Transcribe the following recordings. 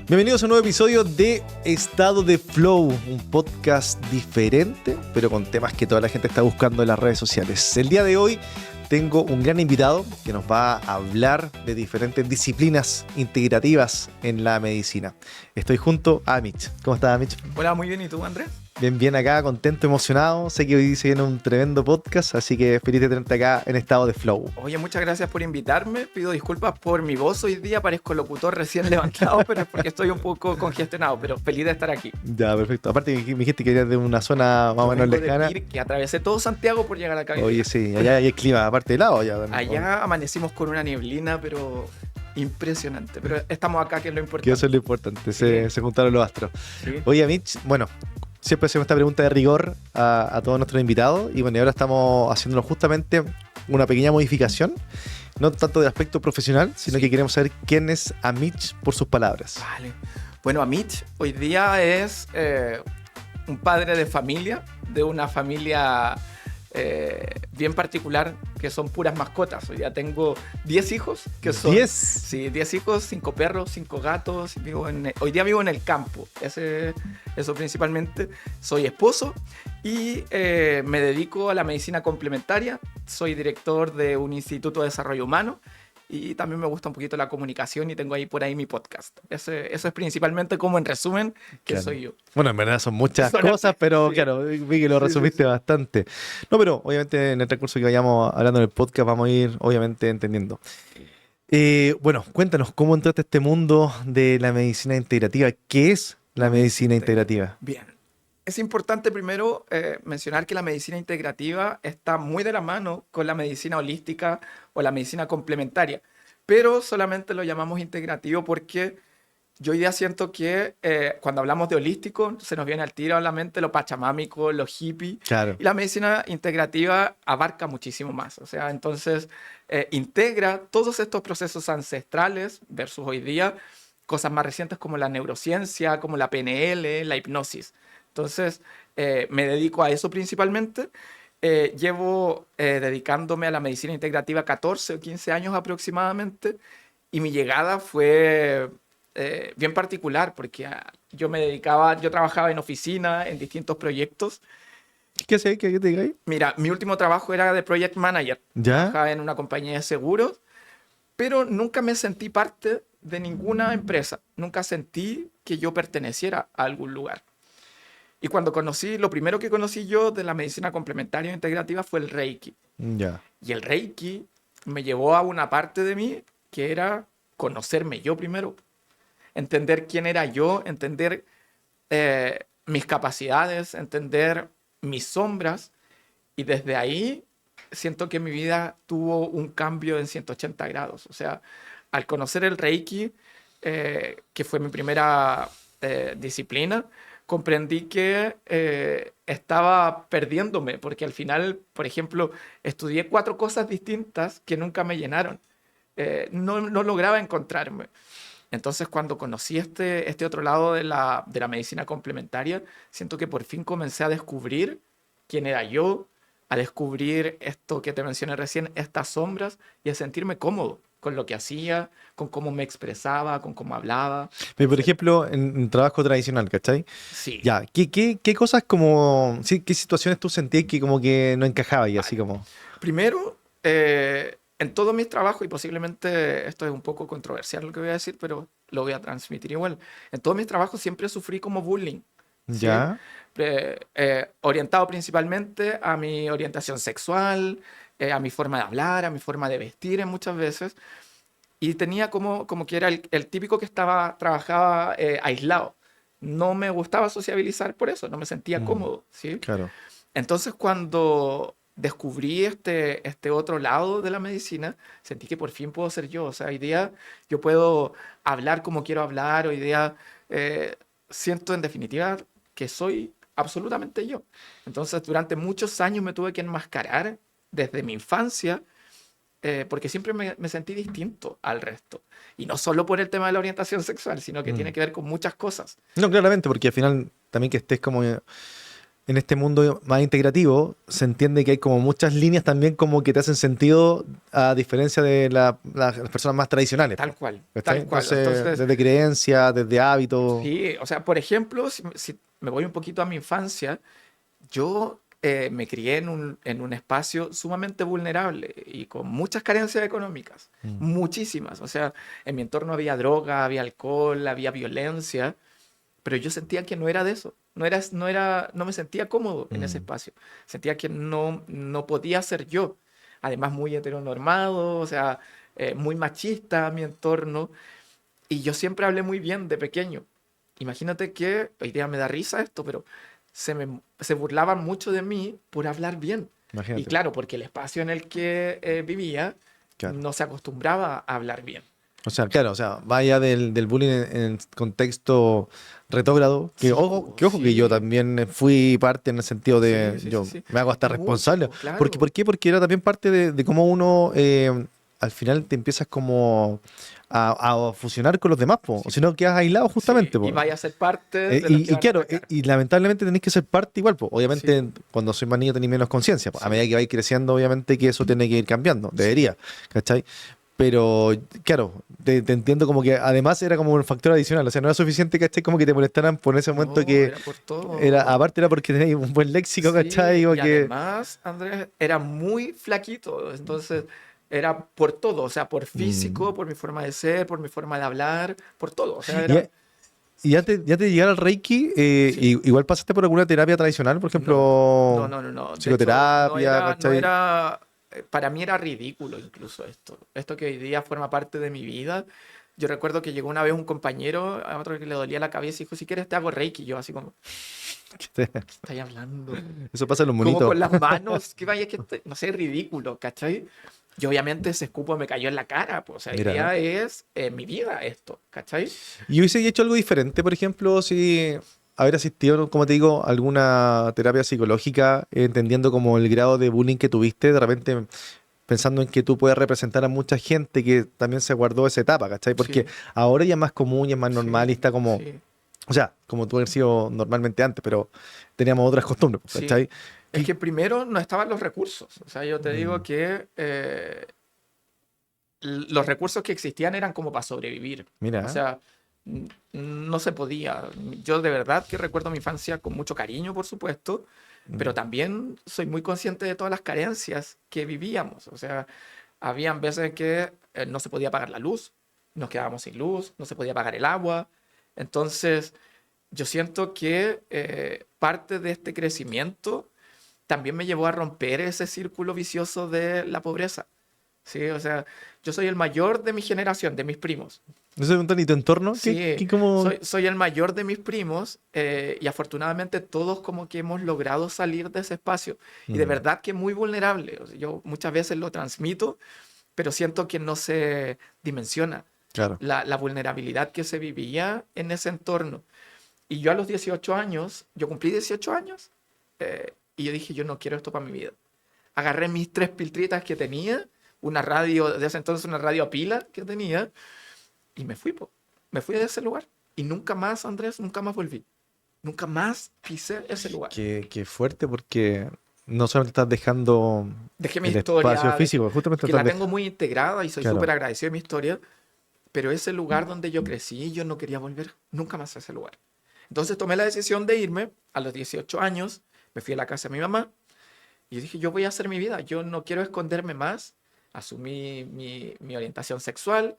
Bienvenidos a un nuevo episodio de Estado de Flow, un podcast diferente, pero con temas que toda la gente está buscando en las redes sociales. El día de hoy tengo un gran invitado que nos va a hablar de diferentes disciplinas integrativas en la medicina. Estoy junto a Mitch. ¿Cómo estás, Mitch? Hola, muy bien. ¿Y tú, Andrés? Bien acá, contento, emocionado. Sé que hoy se viene un tremendo podcast, así que feliz de tenerte acá en Estado de Flow. Oye, muchas gracias por invitarme. Pido disculpas por mi voz hoy día. Parezco locutor recién levantado, pero es porque estoy un poco congestionado, pero feliz de estar aquí. Ya, perfecto. Aparte me dijiste que eras de una zona más o menos lejana. Que atravesé todo Santiago por llegar acá. Oye, sí, allá hay clima, aparte de helado. Allá amanecimos con una nieblina, pero impresionante. Pero estamos acá, que es lo importante. Que eso es lo importante, se juntaron los astros. Sí. Oye, Mitch, bueno, siempre hacemos esta pregunta de rigor a todos nuestros invitados y bueno, y ahora estamos haciéndonos justamente una pequeña modificación, no tanto de aspecto profesional, sino que queremos saber quién es a Mitch por sus palabras. Vale. Bueno, a Mitch hoy día es un padre de familia, de una familia bien particular, que son puras mascotas. Hoy día tengo 10 hijos, que son... ¿10? Sí, 10 hijos, 5 perros, 5 gatos. Hoy día vivo en el campo, eso principalmente. Soy esposo y me dedico a la medicina complementaria. Soy director de un instituto de desarrollo humano. Y también me gusta un poquito la comunicación y tengo ahí por ahí mi podcast. Eso es principalmente como en resumen que Claro. soy yo. Bueno, en verdad son muchas cosas, pero sí. claro, vi que lo resumiste bastante. No, pero obviamente en el transcurso que vayamos hablando en el podcast vamos a ir obviamente entendiendo. Bueno, cuéntanos, ¿cómo entraste a este mundo de la medicina integrativa? ¿Qué es la medicina integrativa? Bien. Es importante primero mencionar que la medicina integrativa está muy de la mano con la medicina holística o la medicina complementaria, pero solamente lo llamamos integrativo porque yo hoy día siento que cuando hablamos de holístico se nos viene al tiro a la mente lo pachamámico, lo hippie, Claro. y la medicina integrativa abarca muchísimo más. O sea, entonces integra todos estos procesos ancestrales versus hoy día cosas más recientes como la neurociencia, como la PNL, la hipnosis. Entonces, me dedico a eso principalmente. Llevo dedicándome a la medicina integrativa 14 o 15 años aproximadamente y mi llegada fue bien particular porque yo trabajaba en oficina, en distintos proyectos. ¿Qué haces? ¿Qué te diga ahí? Mira, mi último trabajo era de project manager. ¿Ya? Trabajaba en una compañía de seguros, pero nunca me sentí parte de ninguna empresa. Nunca sentí que yo perteneciera a algún lugar. Y lo primero que conocí yo de la medicina complementaria e integrativa fue el Reiki. Ya. Y el Reiki me llevó a una parte de mí que era conocerme yo primero, entender quién era yo, entender mis capacidades, entender mis sombras. Y desde ahí siento que mi vida tuvo un cambio en 180 grados. O sea, al conocer el Reiki, que fue mi primera disciplina, comprendí que estaba perdiéndome, porque al final, por ejemplo, estudié 4 cosas distintas que nunca me llenaron. No lograba encontrarme. Entonces, cuando conocí este otro lado de la medicina complementaria, siento que por fin comencé a descubrir quién era yo, a descubrir esto que te mencioné recién, estas sombras, y a sentirme cómodo con lo que hacía, con cómo me expresaba, con cómo hablaba. Pero, por ejemplo, en trabajo tradicional, ¿cachai? Sí. Ya, ¿qué cosas como, sí, qué situaciones tú sentías que como que no encajaba y así como? Primero, en todos mis trabajos, y posiblemente esto es un poco controversial lo que voy a decir, pero lo voy a transmitir igual. En todos mis trabajos siempre sufrí como bullying. ¿Sí? Ya. Orientado principalmente a mi orientación sexual, a mi forma de hablar, a mi forma de vestir muchas veces. Y tenía como que era el típico que trabajaba aislado. No me gustaba sociabilizar por eso, no me sentía cómodo. ¿Sí? Claro. Entonces, cuando descubrí este otro lado de la medicina, sentí que por fin puedo ser yo. O sea, hoy día yo puedo hablar como quiero hablar. Hoy día siento en definitiva que soy absolutamente yo. Entonces, durante muchos años me tuve que enmascarar desde mi infancia porque siempre me sentí distinto al resto. Y no solo por el tema de la orientación sexual, sino que tiene que ver con muchas cosas. No, claramente, porque al final también que estés como en este mundo más integrativo se entiende que hay como muchas líneas también como que te hacen sentido a diferencia de las personas más tradicionales. Tal cual, ¿Cachai? tal cual. Entonces, desde creencias, desde hábitos. Sí, o sea, por ejemplo, si me voy un poquito a mi infancia, yo me crié en un espacio sumamente vulnerable y con muchas carencias económicas, muchísimas. O sea, en mi entorno había droga, había alcohol, había violencia, pero yo sentía que no era de eso. No me sentía cómodo en ese espacio. Sentía que no podía ser yo. Además, muy heteronormado, o sea, muy machista mi entorno. Y yo siempre hablé muy bien de pequeño. Imagínate que, hoy día me da risa esto, pero se burlaban mucho de mí por hablar bien. Y Imagínate. claro, porque el espacio en el que vivía Claro. no se acostumbraba a hablar bien. O sea, claro, o sea, vaya del bullying en contexto retógrado, Sí, que ojo que yo sí, también fui parte en el sentido de, sí, sí, sí, yo sí. me hago hasta Y mucho, responsable. claro. ¿Por qué? Porque era también parte de cómo uno al final te empiezas como a fusionar con los demás, po, o Sí, si no quedas aislado sí, justamente, y po. vaya a ser parte de los que Y van a claro, atacar. y lamentablemente tenéis que ser parte igual, pues. Sí, Obviamente, cuando soy más niño tenéis menos conciencia, po. A medida sí, que vais creciendo, obviamente que eso tiene que ir cambiando, sí. debería, ¿cachai? Pero, claro, te entiendo como que además era como un factor adicional, o sea, no era suficiente, ¿cachai? Como que te molestaran por ese momento No, que era por era, todo. aparte era porque tenías un buen léxico, ¿cachai? Sí, O y que, además, Andrés, era muy flaquito, entonces era por todo, o sea, por mm, físico, por mi forma de ser, por mi forma de hablar, por todo, o sea, y, era... y antes de llegar al Reiki, Sí, igual pasaste por alguna terapia tradicional, por no, no, ejemplo, no, no, no, de hecho, psicoterapia, no ¿cachai? era, para mí era ridículo incluso esto que hoy día forma parte de mi vida. Yo recuerdo que llegó una vez un compañero a otro que le dolía la cabeza y dijo, si quieres te hago Reiki, y yo así como, ¿qué estáis hablando? Eso pasa en los Como monitos. con las manos, que vaya que, no sé, ridículo, ¿cachai? Y obviamente ese escupo me cayó en la cara, pues, o sea, hoy Mira. día es mi vida esto, ¿cachai? ¿Y hubiese hecho algo diferente, por ejemplo, si haber asistido, como te digo, a alguna terapia psicológica, entendiendo como el grado de bullying que tuviste, de repente pensando en que tú puedes representar a mucha gente que también se guardó esa etapa, ¿cachai? Porque Sí, ahora ya es más común y es más normal y sí, está como, sí, o sea, como tú has sido normalmente antes, pero teníamos otras costumbres, sí. ¿cachai? Es Y- que primero no estaban los recursos, o sea, yo te digo mm, que los recursos que existían eran como para sobrevivir, o mira, sea, no se podía. Yo de verdad que recuerdo mi infancia con mucho cariño, por supuesto, pero mm, también soy muy consciente de todas las carencias que vivíamos. O sea, habían veces que no se podía pagar la luz, nos quedábamos sin luz, no se podía pagar el agua. Entonces, yo siento que parte de este crecimiento también me llevó a romper ese círculo vicioso de la pobreza. Sí, o sea, yo soy el mayor de mi generación, de mis primos. no sé, ¿y tu entorno? Sí, ¿Qué como...? soy el mayor de mis primos y afortunadamente todos como que hemos logrado salir de ese espacio y de Mm, verdad que muy vulnerable. O sea, yo muchas veces lo transmito, pero siento que no se dimensiona claro. la vulnerabilidad que se vivía en ese entorno. Y yo a los 18 años, yo cumplí 18 años y yo dije, yo no quiero esto para mi vida. Agarré mis 3 piltritas que tenía, una radio, de ese entonces una radio a pila que tenía y me fui, po. Me fui de ese lugar. Y nunca más, Andrés, nunca más volví. Nunca más pisé ese lugar. Qué fuerte porque no solamente estás dejando Dejé mi el espacio historia, físico, justamente que estás la tengo dejando... muy integrada y soy súper Claro. agradecido de mi historia, pero ese lugar donde yo crecí, yo no quería volver nunca más a ese lugar. Entonces tomé la decisión de irme a los 18 años, me fui a la casa de mi mamá y dije, yo voy a hacer mi vida, yo no quiero esconderme más. Asumí mi orientación sexual,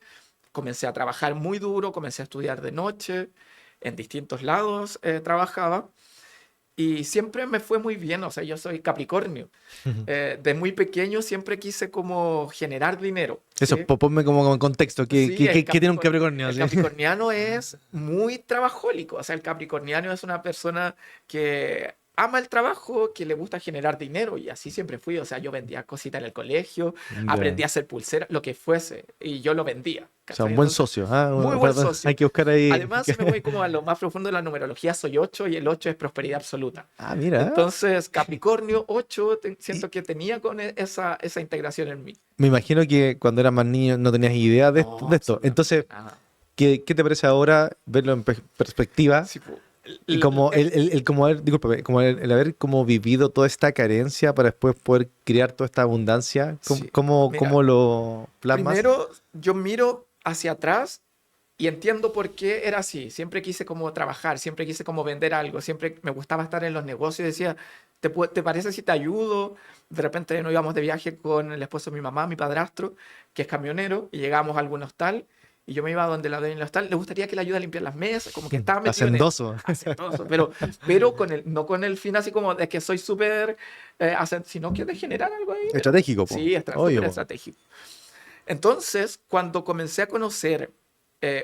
comencé a trabajar muy duro, comencé a estudiar de noche, en distintos lados trabajaba y siempre me fue muy bien, o sea, yo soy Capricornio. De muy pequeño siempre quise como generar dinero, Eso, ¿sí? ponme como en contexto. Sí, ¿Qué tiene un Capricornio? el ¿Sí? capricorniano es muy trabajólico, o sea, el capricorniano es una persona que ama el trabajo, que le gusta generar dinero y así siempre fui, o sea, yo vendía cositas en el colegio, Ya. aprendí a hacer pulseras, lo que fuese, y yo lo vendía, O sea, un ¿cachai? buen Entonces, socio. Ah, muy buen perdón, hay socio. que buscar ahí. Además, si me voy como a lo más profundo de la numerología, soy 8 y el 8 es prosperidad absoluta. Ah, mira. Entonces, Capricornio 8, Y siento que tenía con esa integración en mí. me imagino que cuando eras más niño no tenías idea de No, esto. absolutamente Entonces, nada. ¿qué te parece ahora verlo en perspectiva? Sí, po. Y como como haber, discúlpame, como el haber como vivido toda esta carencia para después poder crear toda esta abundancia, Sí. Mira, cómo lo plasmas? primero yo miro hacia atrás y entiendo por qué era así. Siempre quise como trabajar, siempre quise como vender algo, siempre me gustaba estar en los negocios y decía, ¿te parece si te ayudo? De repente nos íbamos de viaje con el esposo de mi mamá, mi padrastro, que es camionero, y llegamos a algún hostal y yo me iba donde la dueña del hostal, le gustaría que le ayude a limpiar las mesas, como que estaba metido en eso. Hacendoso. Hacendoso, pero no con el fin así como de que soy súper, sino que de generar algo ahí. Estratégico, po. Sí, Obvio, súper po. estratégico. Entonces, cuando comencé a conocer,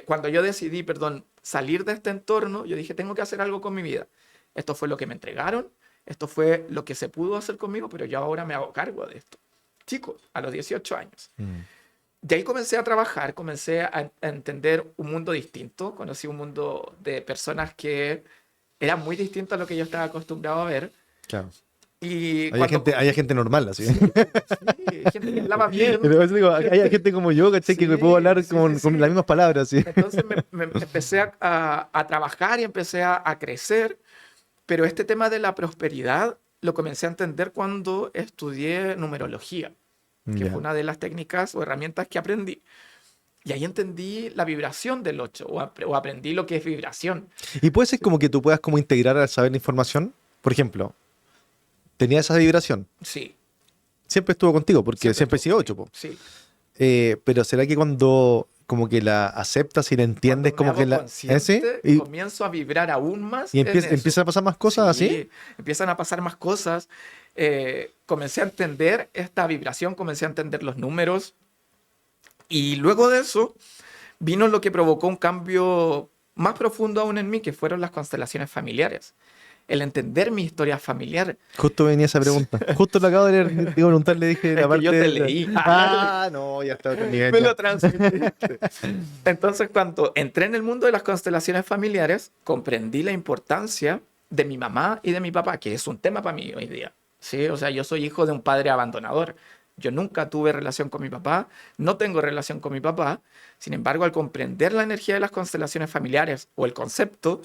cuando yo decidí, perdón, salir de este entorno, yo dije, tengo que hacer algo con mi vida. Esto fue lo que me entregaron, esto fue lo que se pudo hacer conmigo, pero yo ahora me hago cargo de esto. Chico, a los 18 años. Mm. De ahí comencé a trabajar, comencé a entender un mundo distinto, conocí un mundo de personas que eran muy distintas a lo que yo estaba acostumbrado a ver. Claro. Y Hay gente normal, así. sí, sí, gente que hablaba bien. Pero eso digo, hay gente como yo, ¿cachai? Que Sí, puedo hablar sí, sí, con sí. las mismas palabras, ¿sí? Entonces me empecé a trabajar y empecé a crecer, pero este tema de la prosperidad lo comencé a entender cuando estudié numerología, que Ya. fue una de las técnicas o herramientas que aprendí. Y ahí entendí la vibración del 8 o aprendí lo que es vibración. Y puede ser como que tú puedas como integrar al saber la información. Por ejemplo, tenía esa vibración. Sí, Siempre estuvo contigo, porque siempre he estuvo sido 8, conmigo. po. Sí. Pero ¿será que cuando como que la aceptas y la Cuando entiendes, me como que hago la... ¿Sí? consciente, comienzo a vibrar aún más Y en eso. empiezan a pasar más cosas así? Sí, empiezan a pasar más cosas. Comencé a entender esta vibración, comencé a entender los números y luego de eso vino lo que provocó un cambio más profundo aún en mí, que fueron las constelaciones familiares. El entender mi historia familiar. Justo venía esa pregunta. Justo lo acabo de leer, te iba a preguntar, le dije Es la que parte yo te de... leí. Ah, no, ya está a otro nivel. Me Ya. lo transmitiste. Entonces, cuando entré en el mundo de las constelaciones familiares, comprendí la importancia de mi mamá y de mi papá, que es un tema para mí hoy día. ¿Sí? O sea, yo soy hijo de un padre abandonador. Yo nunca tuve relación con mi papá, no tengo relación con mi papá. Sin embargo, al comprender la energía de las constelaciones familiares o el concepto,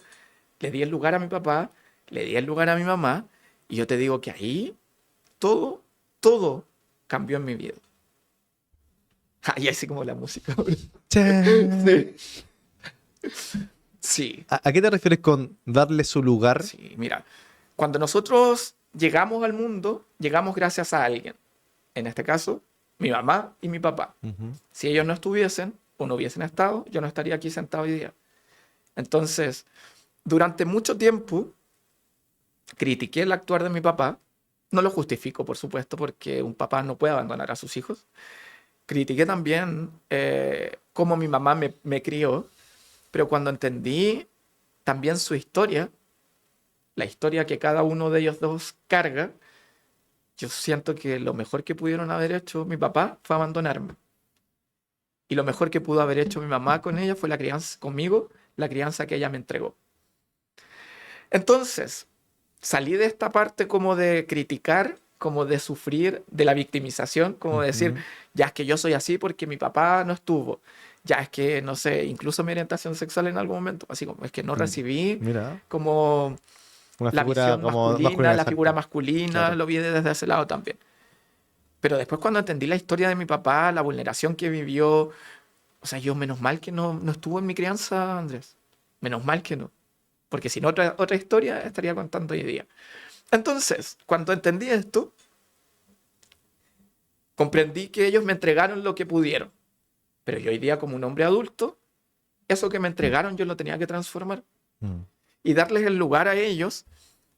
le di el lugar a mi papá, le di el lugar a mi mamá, y yo te digo que ahí todo, todo cambió en mi vida. Ahí así como la música. Chan. Sí. Sí, ¿A qué te refieres con darle su lugar? sí, mira, cuando nosotros llegamos al mundo, llegamos gracias a alguien. En este caso, mi mamá y mi papá. Ujú. Si ellos no estuviesen o no hubiesen estado, yo no estaría aquí sentado hoy día. Entonces, durante mucho tiempo, critiqué el actuar de mi papá. No lo justifico, por supuesto, porque un papá no puede abandonar a sus hijos. Critiqué también cómo mi mamá me crió, pero cuando entendí también su historia, la historia que cada uno de ellos dos carga, yo siento que lo mejor que pudieron haber hecho mi papá fue abandonarme. Y lo mejor que pudo haber hecho mi mamá con ella fue la crianza conmigo, la crianza que ella me entregó. Entonces, salí de esta parte como de criticar, como de sufrir, de la victimización, como de decir, Ujú. ya es que yo soy así porque mi papá no estuvo. Ya es que, no sé, incluso mi orientación sexual en algún momento, así como es que no recibí Mira, como una la figura visión como masculina, la exacto. figura masculina, Claro. lo vi desde ese lado también. Pero después cuando entendí la historia de mi papá, la vulneración que vivió, o sea, yo menos mal que no estuvo en mi crianza, Andrés. Menos mal que no. Porque si no, otra historia estaría contando hoy día. Entonces, cuando entendí esto, comprendí que ellos me entregaron lo que pudieron. Pero yo hoy día, como un hombre adulto, eso que me entregaron yo lo tenía que transformar. Mm. Y darles el lugar a ellos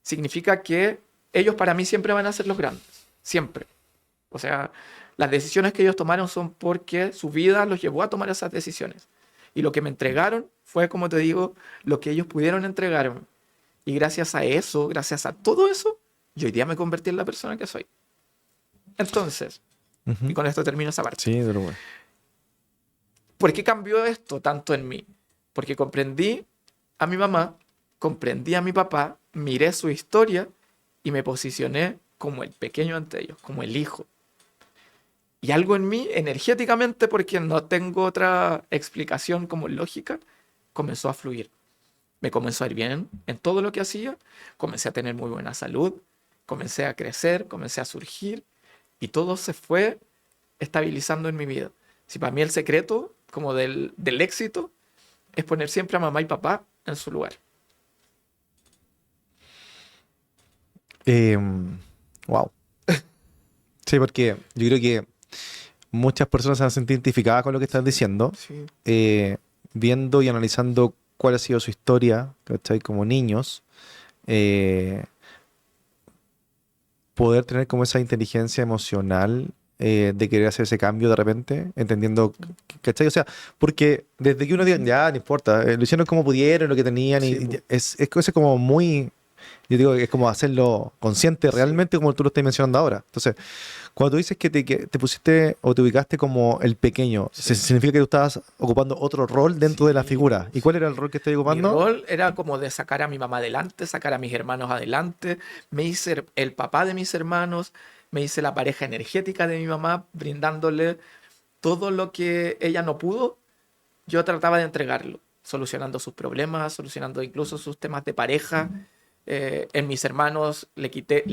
significa que ellos para mí siempre van a ser los grandes. Siempre. O sea, las decisiones que ellos tomaron son porque su vida los llevó a tomar esas decisiones. Y lo que me entregaron fue, como te digo, lo que ellos pudieron entregarme. Y gracias a eso, gracias a todo eso, yo hoy día me convertí en la persona que soy. Entonces, Ujú. y con esto termino esa parte. Sí, pero bueno. ¿Por qué cambió esto tanto en mí? Porque comprendí a mi mamá, comprendí a mi papá, miré su historia y me posicioné como el pequeño ante ellos, como el hijo. Y algo en mí, energéticamente, porque no tengo otra explicación como lógica, comenzó a fluir. me comenzó a ir bien en todo lo que hacía, comencé a tener muy buena salud, comencé a crecer, comencé a surgir y todo se fue estabilizando en mi vida. Si para mí el secreto como del éxito es poner siempre a mamá y papá en su lugar. Wow. Sí, porque yo creo que muchas personas se han sentido identificadas con lo que estás diciendo, Sí, viendo y analizando cuál ha sido su historia, ¿cachai? Como niños, eh, poder tener como esa inteligencia emocional de querer hacer ese cambio de repente, entendiendo, ¿cachai? O sea, porque desde que uno diga, ya, no importa, lo hicieron como pudieron, lo que tenían, sí, y po. es cosa como muy, yo digo, es como hacerlo consciente Sí, realmente como tú lo estás mencionando ahora. Entonces, cuando tú dices que te pusiste o te ubicaste como el pequeño, sí, ¿significa que tú estabas ocupando otro rol dentro de la sí, figura? po, ¿Y cuál era el sí. rol que estabas Mi ocupando? rol era como de sacar a mi mamá adelante, sacar a mis hermanos adelante. Me hice el papá de mis hermanos, me hice la pareja energética de mi mamá, brindándole todo lo que ella no pudo. Yo trataba de entregarlo, solucionando sus problemas, solucionando incluso sus temas de pareja. En mis hermanos le quité,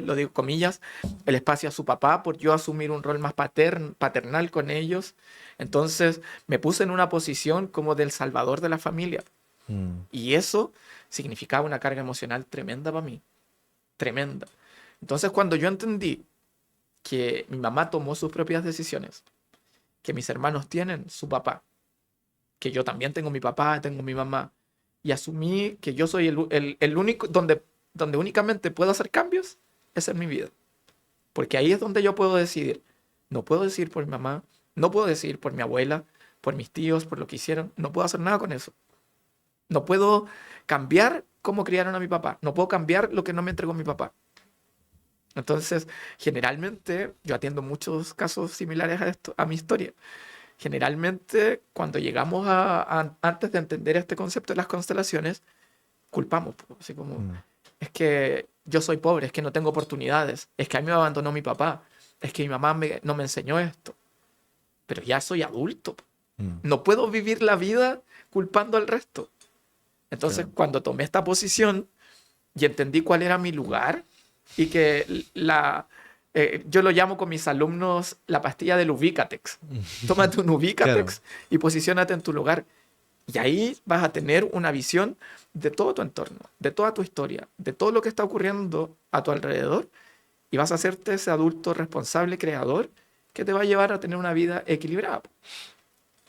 lo digo comillas, el espacio a su papá por yo asumir un rol más paternal con ellos. Entonces me puse en una posición como del salvador de la familia. Mm, Y eso significaba una carga emocional tremenda para mí, tremenda. Entonces cuando yo entendí que mi mamá tomó sus propias decisiones, que mis hermanos tienen su papá, que yo también tengo mi papá, tengo mi mamá, y asumí que yo soy el único, donde únicamente puedo hacer cambios, es en mi vida. Porque ahí es donde yo puedo decidir. No puedo decidir por mi mamá, no puedo decidir por mi abuela, por mis tíos, por lo que hicieron, no puedo hacer nada con eso. No puedo cambiar cómo criaron a mi papá, no puedo cambiar lo que no me entregó mi papá. Entonces, generalmente, yo atiendo muchos casos similares a esto, a mi historia. Generalmente, cuando llegamos antes de entender este concepto de las constelaciones, culpamos, po, así como, mm, es que yo soy pobre, es que no tengo oportunidades, es que a mí me abandonó mi papá, es que mi mamá no me enseñó esto, pero ya soy adulto, po. mm, No puedo vivir la vida culpando al resto. Entonces, claro. cuando tomé esta posición y entendí cuál era mi lugar y que yo lo llamo con mis alumnos la pastilla del Ubicatex. Tómate un Claro. Ubicatex y posiciónate en tu lugar. Y ahí vas a tener una visión de todo tu entorno, de toda tu historia, de todo lo que está ocurriendo a tu alrededor y vas a hacerte ese adulto responsable, creador, que te va a llevar a tener una vida equilibrada.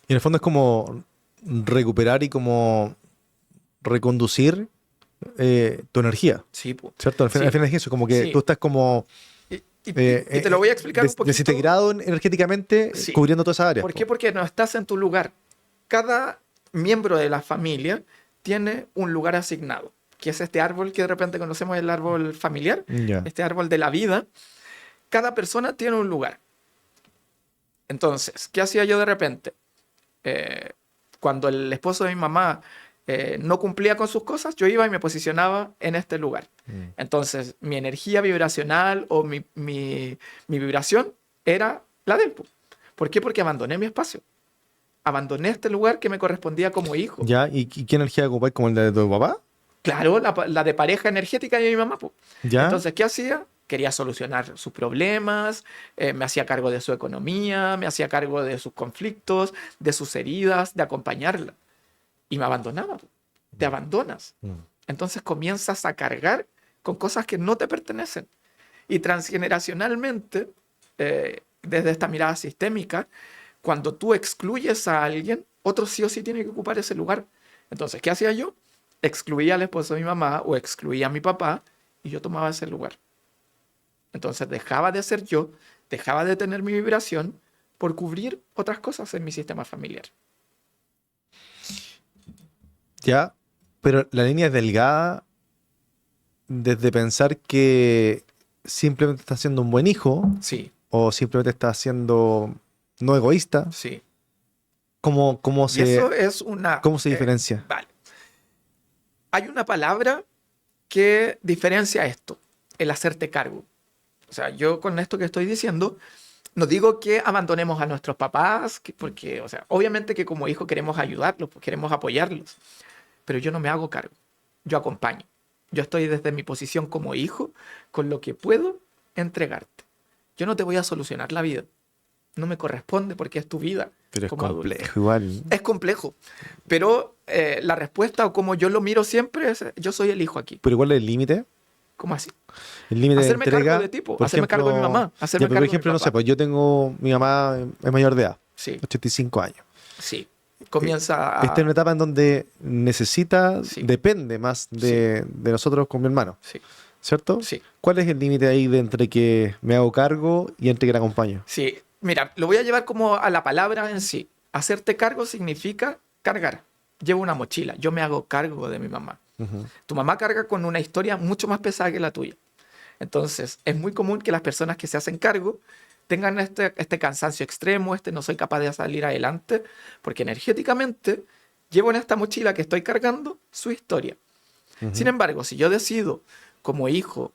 Y en el fondo es como recuperar y como reconducir tu energía, Sí, po. ¿cierto? Al Sí, final es eso, como que tú sí. estás como Y te lo voy a explicar un poquito. desintegrado energéticamente Sí. cubriendo todas esas áreas, ¿Por qué? po. Porque no estás en tu lugar. Cada miembro de la familia tiene un lugar asignado, que es este árbol que de repente conocemos, el árbol familiar, Ya. este árbol de la vida. Cada persona tiene un lugar. Entonces, ¿qué hacía yo de repente? Eh, Cuando el esposo de mi mamá no cumplía con sus cosas, yo iba y me posicionaba en este lugar. Mm. Entonces, mi energía vibracional o mi vibración era la del. ¿Por qué? Porque abandoné mi espacio. Abandoné este lugar que me correspondía como hijo. Ya, ¿y qué energía ocupáis como el de tu papá? Claro, la de pareja energética de mi mamá, po. Ya. Entonces, ¿qué hacía? Quería solucionar sus problemas, me hacía cargo de su economía, me hacía cargo de sus conflictos, de sus heridas, de acompañarla. Y me abandonaba, po. Te abandonas. Mm. Entonces comienzas a cargar con cosas que no te pertenecen. Y transgeneracionalmente, desde esta mirada sistémica, cuando tú excluyes a alguien, otro sí o sí tiene que ocupar ese lugar. Entonces, ¿qué hacía yo? Excluía al esposo de mi mamá o excluía a mi papá y yo tomaba ese lugar. Entonces dejaba de ser yo, dejaba de tener mi vibración por cubrir otras cosas en mi sistema familiar. Ya, pero la línea es delgada desde pensar que simplemente estás siendo un buen hijo Sí, o simplemente estás siendo no egoísta. sí. ¿Cómo, cómo Y eso se, es una... cómo se diferencia? vale. Hay una palabra que diferencia esto, el hacerte cargo. O sea, yo con esto que estoy diciendo, no digo que abandonemos a nuestros papás, porque, o sea, obviamente que como hijo queremos ayudarlos, pues, queremos apoyarlos, pero yo no me hago cargo. Yo acompaño. Yo estoy desde mi posición como hijo con lo que puedo entregarte. Yo no te voy a solucionar la vida. No me corresponde porque es tu vida. Pero es como adulto. complejo igual. Es complejo. Pero la respuesta o como yo lo miro siempre es, yo soy el hijo aquí. Pero igual el límite. ¿Cómo así? El límite de Hacerme entrega. cargo de tipo, por hacerme cargo de mi mamá, hacerme ya, pero cargo por de ejemplo, mi no papá. sé, pues yo tengo. Mi mamá es mayor de edad, Sí, 85 años. sí. Comienza a... Está en una etapa en donde necesita, Sí. depende más de nosotros con mi hermano, Sí, ¿cierto? sí, ¿Cuál es el límite ahí de entre que me hago cargo y entre que la acompaño? sí. Mira, lo voy a llevar como a la palabra en sí. Hacerte cargo significa cargar. Llevo una mochila. Yo me hago cargo de mi mamá. Ujú. Tu mamá carga con una historia mucho más pesada que la tuya. Entonces, es muy común que las personas que se hacen cargo tengan este cansancio extremo, no soy capaz de salir adelante, porque energéticamente llevo en esta mochila que estoy cargando su historia. Ujú. Sin embargo, si yo decido como hijo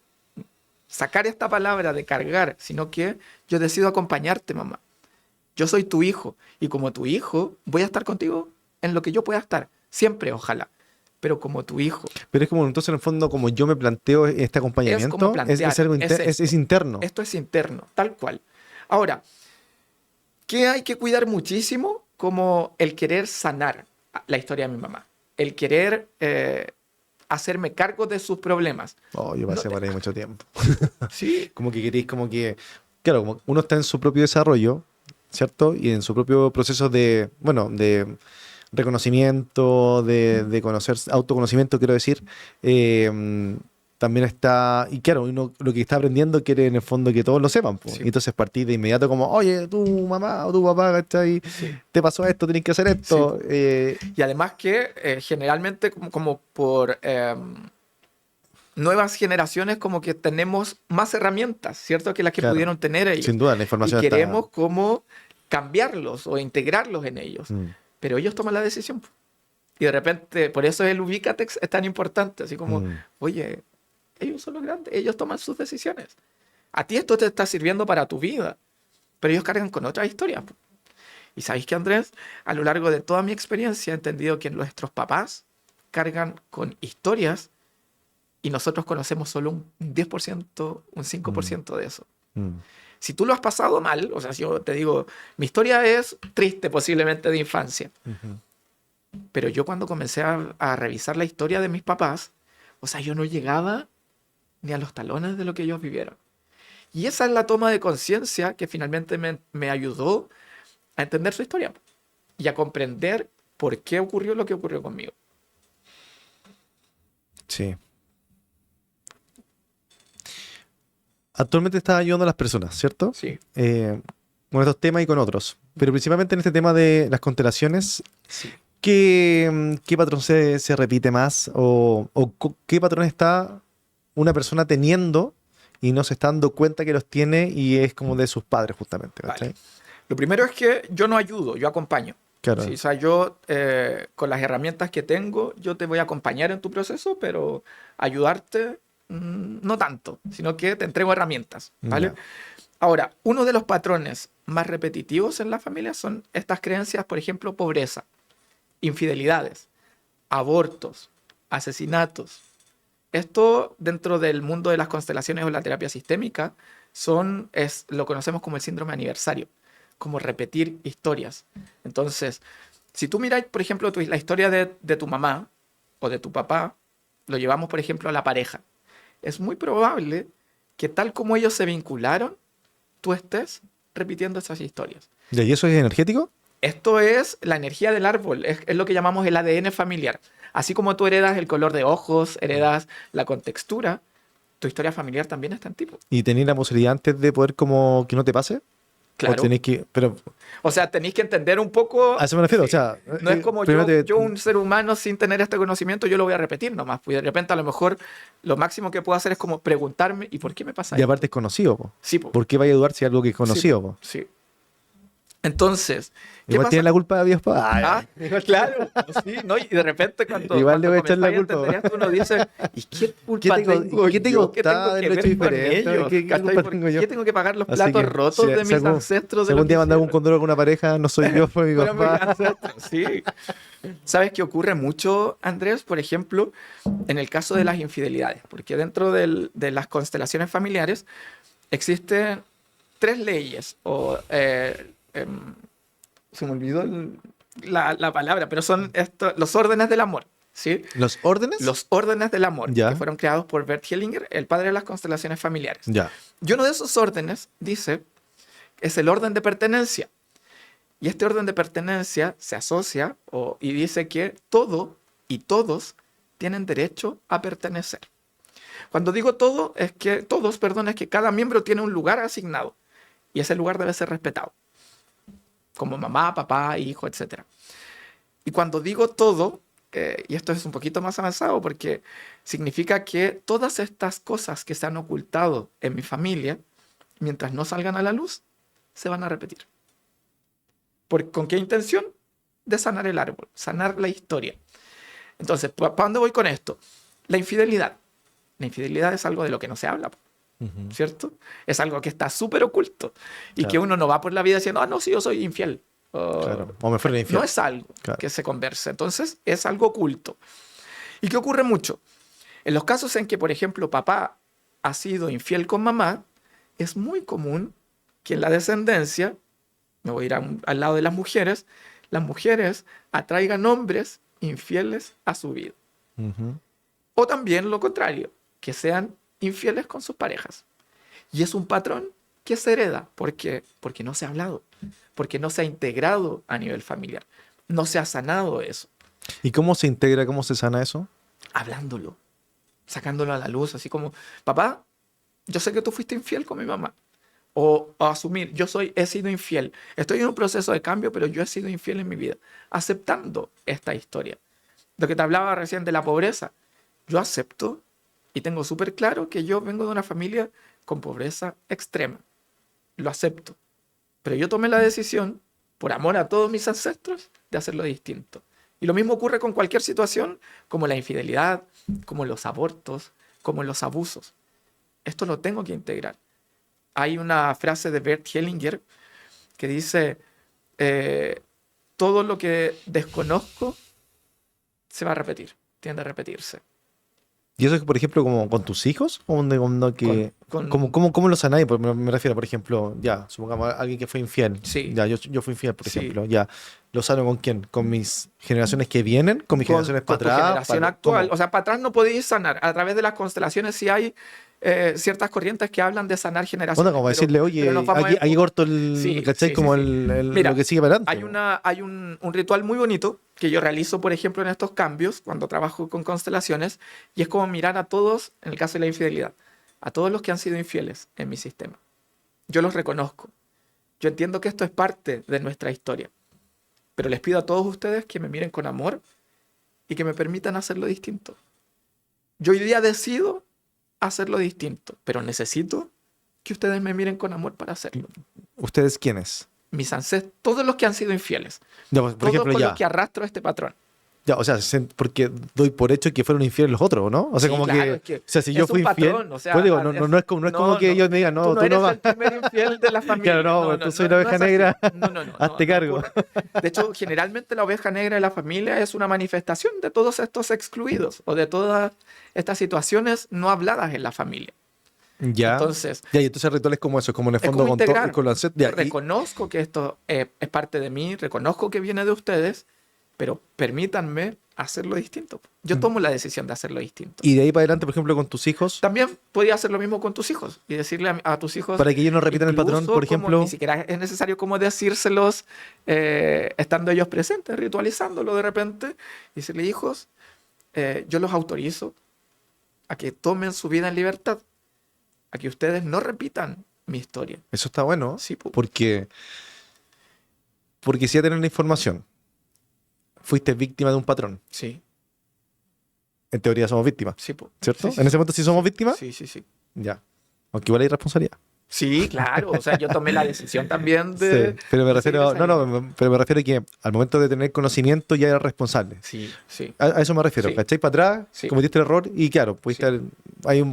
sacar esta palabra de cargar, sino que yo decido acompañarte, mamá. Yo soy tu hijo y como tu hijo voy a estar contigo en lo que yo pueda estar, siempre, ojalá, pero como tu hijo. Pero es como, entonces, en el fondo, como yo me planteo este acompañamiento, Es como plantear, es algo es esto. es interno. Esto es interno, tal cual. Ahora, ¿qué hay que cuidar muchísimo? Como el querer sanar la historia de mi mamá, el querer hacerme cargo de sus problemas. Oh, yo pasé No por ahí mucho tiempo. Sí, Como que queréis, como que, claro, como uno está en su propio desarrollo, ¿cierto? Y en su propio proceso de, bueno, de reconocimiento, de conocer, autoconocimiento, quiero decir, también está, y claro, uno lo que está aprendiendo quiere en el fondo que todos lo sepan, po. Sí. Y entonces partir de inmediato como, oye, tu mamá o tu papá, ¿cachai? sí. Te pasó esto, tienes que hacer esto. Y además que generalmente como por nuevas generaciones como que tenemos más herramientas, ¿cierto? Que las que Claro, pudieron tener ellos. sin duda, la Y información queremos como cambiarlos o integrarlos en ellos. está... Pero ellos toman la decisión. Y de repente, por eso el Ubicatex es tan importante. Así como, oye, ellos son los grandes, ellos toman sus decisiones. A ti esto te está sirviendo para tu vida, pero ellos cargan con otras historias. Y sabéis que, Andrés, a lo largo de toda mi experiencia he entendido que nuestros papás cargan con historias y nosotros conocemos solo un 10%, un 5% de eso. Si tú lo has pasado mal, o sea, si yo te digo, mi historia es triste posiblemente de infancia, pero yo cuando comencé a revisar la historia de mis papás, o sea, yo no llegaba ni a los talones de lo que ellos vivieron. Y esa es la toma de conciencia que finalmente me ayudó a entender su historia y a comprender por qué ocurrió lo que ocurrió conmigo. Sí. Actualmente estás ayudando a las personas, ¿cierto? Sí. Con estos temas y con otros. Pero principalmente en este tema de las constelaciones, Sí. ¿qué patrón se repite más? ¿O qué patrón está una persona teniendo y no se está dando cuenta que los tiene y es como de sus padres justamente? ¿Cachai? Vale. Lo primero es que yo no ayudo, yo acompaño. Claro. Sí, o sea, yo con las herramientas que tengo, yo te voy a acompañar en tu proceso, pero ayudarte no tanto, sino que te entrego herramientas, ¿vale? Ya. Ahora, uno de los patrones más repetitivos en la familia son estas creencias, por ejemplo, pobreza, infidelidades, abortos, asesinatos. Esto dentro del mundo de las constelaciones o la terapia sistémica lo conocemos como el síndrome aniversario, como repetir historias. Entonces, si tú miras, por ejemplo, la historia de tu mamá o de tu papá, lo llevamos, por ejemplo, a la pareja. Es muy probable que tal como ellos se vincularon, tú estés repitiendo esas historias. ¿Y eso es energético? Esto es la energía del árbol, es lo que llamamos el ADN familiar. Así como tú heredas el color de ojos, heredas la contextura, tu historia familiar también está en tipo. ¿Y tenéis la posibilidad antes de poder como que no te pase? Claro. ¿O tenéis que, pero O sea, tenéis que entender un poco... a eso me refiero? Sí. O sea, No es como primero yo, un ser humano sin tener este conocimiento, yo lo voy a repetir nomás. Pues de repente a lo mejor lo máximo que puedo hacer es como preguntarme, ¿y por qué me pasa y esto? aparte es conocido, po. Sí, po. ¿Por qué vaya a dudar si es algo que es conocido, po? Sí. Entonces, ¿qué Igual pasa? tiene la culpa de Dios, pa. Ah, claro, sí, ¿no? Y de repente cuando, Igual le cuando voy a echar la comenzáis a culpa. entender esto, uno dice, ¿y qué culpa ¿Qué tengo te yo? ¿Qué tengo costaba que haberlo hecho ver con diferente? ellos? ¿Qué ¿Cachai? culpa ¿Por tengo yo? qué tengo que pagar los Así platos que, rotos de mis ancestros si de lo algún que día manda un hicieron? condoro a alguna pareja, no soy yo, fue mi Fueron mis papá. ancestros, sí. ¿Sabes qué ocurre mucho, Andrés? Por ejemplo, en el caso de las infidelidades, porque dentro de las constelaciones familiares existen tres leyes, se me olvidó la palabra, pero son los órdenes del amor, ¿sí? ¿Los órdenes? Los órdenes del amor, Ya. que fueron creados por Bert Hellinger, el padre de las constelaciones familiares. Ya. Y uno de esos órdenes, dice, es el orden de pertenencia. Y este orden de pertenencia se asocia y dice que todo y todos tienen derecho a pertenecer. Cuando digo todo, es que cada miembro tiene un lugar asignado y ese lugar debe ser respetado, como mamá, papá, hijo, etc. Y cuando digo todo, y esto es un poquito más avanzado porque significa que todas estas cosas que se han ocultado en mi familia, mientras no salgan a la luz, se van a repetir. ¿Con qué intención? De sanar el árbol, sanar la historia. Entonces, ¿para dónde voy con esto? La infidelidad. La infidelidad es algo de lo que no se habla, ¿cierto? Es algo que está súper oculto y Claro. que uno no va por la vida diciendo, ah, no, sí, yo soy infiel. Claro. O me fueron infiel. No es algo Claro. que se converse. Entonces, es algo oculto. ¿Y qué ocurre mucho? En los casos en que, por ejemplo, papá ha sido infiel con mamá, es muy común que en la descendencia, me voy a ir al lado de las mujeres atraigan hombres infieles a su vida. Ujú. O también lo contrario, que sean infieles con sus parejas. Y es un patrón que se hereda. ¿Por qué? Porque no se ha hablado, porque no se ha integrado a nivel familiar, no se ha sanado eso. ¿Y cómo se integra, cómo se sana eso? Hablándolo, sacándolo a la luz, así como, papá, yo sé que tú fuiste infiel con mi mamá. O asumir, he sido infiel. Estoy en un proceso de cambio, pero yo he sido infiel en mi vida. Aceptando esta historia. Lo que te hablaba recién de la pobreza. Yo acepto y tengo súper claro que yo vengo de una familia con pobreza extrema. Lo acepto. Pero yo tomé la decisión, por amor a todos mis ancestros, de hacerlo distinto. Y lo mismo ocurre con cualquier situación, como la infidelidad, como los abortos, como los abusos. Esto lo tengo que integrar. Hay una frase de Bert Hellinger que dice, todo lo que desconozco se va a repetir, tiende a repetirse. ¿Y eso es, por ejemplo, como con tus hijos? ¿Cómo lo sanáis? Porque me refiero, por ejemplo, ya, supongamos a alguien que fue infiel. Sí. Ya, yo fui infiel, por Sí. ejemplo. Ya, ¿lo sano con quién? ¿Con mis generaciones que vienen? ¿Con mis generaciones para tu atrás? generación actual. ¿Cómo? O sea, para atrás no podéis sanar. A través de las constelaciones sí hay ciertas corrientes que hablan de sanar generaciones. Bueno, como decirle, oye, pero nos vamos aquí corto Sí, ¿cachai? sí, Como sí, sí. Mira, lo que sigue para adelante. hay un ritual muy bonito que yo realizo, por ejemplo, en estos cambios, cuando trabajo con constelaciones, y es como mirar a todos, en el caso de la infidelidad, a todos los que han sido infieles en mi sistema. Yo los reconozco. Yo entiendo que esto es parte de nuestra historia, pero les pido a todos ustedes que me miren con amor y que me permitan hacerlo distinto. Yo hoy día decido hacerlo distinto, pero necesito que ustedes me miren con amor para hacerlo. ¿Ustedes quiénes? Mis ancestros, todos los que han sido infieles, Ya, pues, por todos ejemplo, con ya. los que arrastro este patrón. Ya, o sea, porque doy por hecho que fueron infieles los otros, ¿no? O sea, Sí, como claro, es que, que o sea, si es yo un fui infiel, patrón, o sea, pues digo, no es como que ellos me digan, no, tú no tú eres no vas. el primer infiel de la familia. Claro, no, tú soy la oveja es así. negra, No, hazte cargo. ocurre. De hecho, generalmente la oveja negra de la familia es una manifestación de todos estos excluidos o de todas estas situaciones no habladas en la familia. Ya. Entonces, Ya, y entonces rituales como eso, como en el es fondo como con todo, integrar. con los ancestros. Ya, Reconozco que esto es parte de mí, reconozco que viene de ustedes, pero permítanme hacerlo distinto. Yo tomo la decisión de hacerlo distinto. y de ahí para adelante, por ejemplo, con tus hijos, También podía hacer lo mismo con tus hijos y decirle a tus hijos... para que ellos no repitan el patrón, incluso por como ejemplo. ni siquiera es necesario como decírselos estando ellos presentes, ritualizándolo de repente. Y decirle, hijos, yo los autorizo a que tomen su vida en libertad, a que ustedes no repitan mi historia. Eso está bueno, Sí, po. porque si ya tienen la información, fuiste víctima de un patrón. Sí, En teoría somos víctimas, sí, po. ¿cierto? Sí, sí, En ese momento sí somos víctimas, sí, sí, sí. ya. Aunque igual hay responsabilidad. Sí, claro. O sea, yo tomé la decisión también Sí, de pero me seguir refiero, esa no, línea. no, pero me refiero a que al momento de tener conocimiento ya eres responsable. Sí, sí, A eso me refiero, sí, ¿cachai? Para atrás, sí, cometiste el error y claro, sí,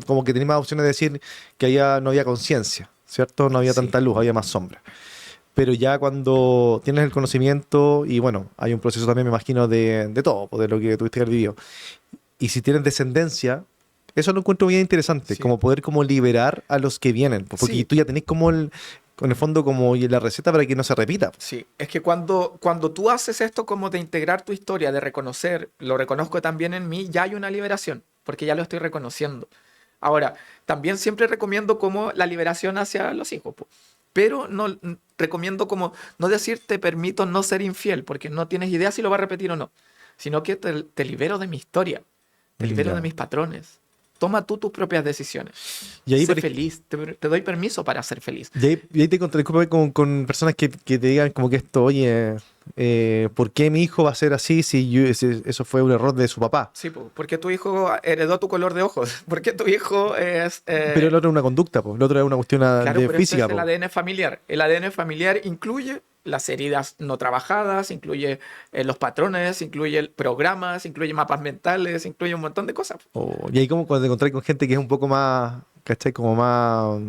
como que tenías más opciones de decir que allá no había conciencia, ¿cierto? No había sí, tanta luz, había más sombra. Pero ya cuando tienes el conocimiento y bueno, hay un proceso también, me imagino, de todo, pues, de lo que tuviste que haber vivido. Y si tienes descendencia, eso lo encuentro bien interesante, sí. como poder como liberar a los que vienen, pues, porque Sí, tú ya tenés como en el fondo como la receta para que no se repita. sí, es que cuando tú haces esto como de integrar tu historia, de reconocer, lo reconozco también en mí, ya hay una liberación, porque ya lo estoy reconociendo. Ahora, también siempre recomiendo como la liberación hacia los hijos, po. Pero no recomiendo como no decir te permito no ser infiel, porque no tienes idea si lo va a repetir o no, sino que te libero de mi historia, te libero de Ya. mis patrones. Toma tú tus propias decisiones. Y ahí, Sé por feliz, te doy permiso para ser feliz. y ahí te encontré, disculpa, con personas que te digan como que esto, oye, ¿por qué mi hijo va a ser así si eso fue un error de su papá? Sí, po, porque tu hijo heredó tu color de ojos, porque tu hijo es... Pero el otro es una conducta, pues. El otro es una cuestión claro, de pero este es física, el pues. ADN familiar. El ADN familiar incluye las heridas no trabajadas, incluye los patrones, incluye programas, incluye mapas mentales, incluye un montón de cosas. Y ahí como cuando te encontrás con gente que es un poco más, ¿cachai? Como más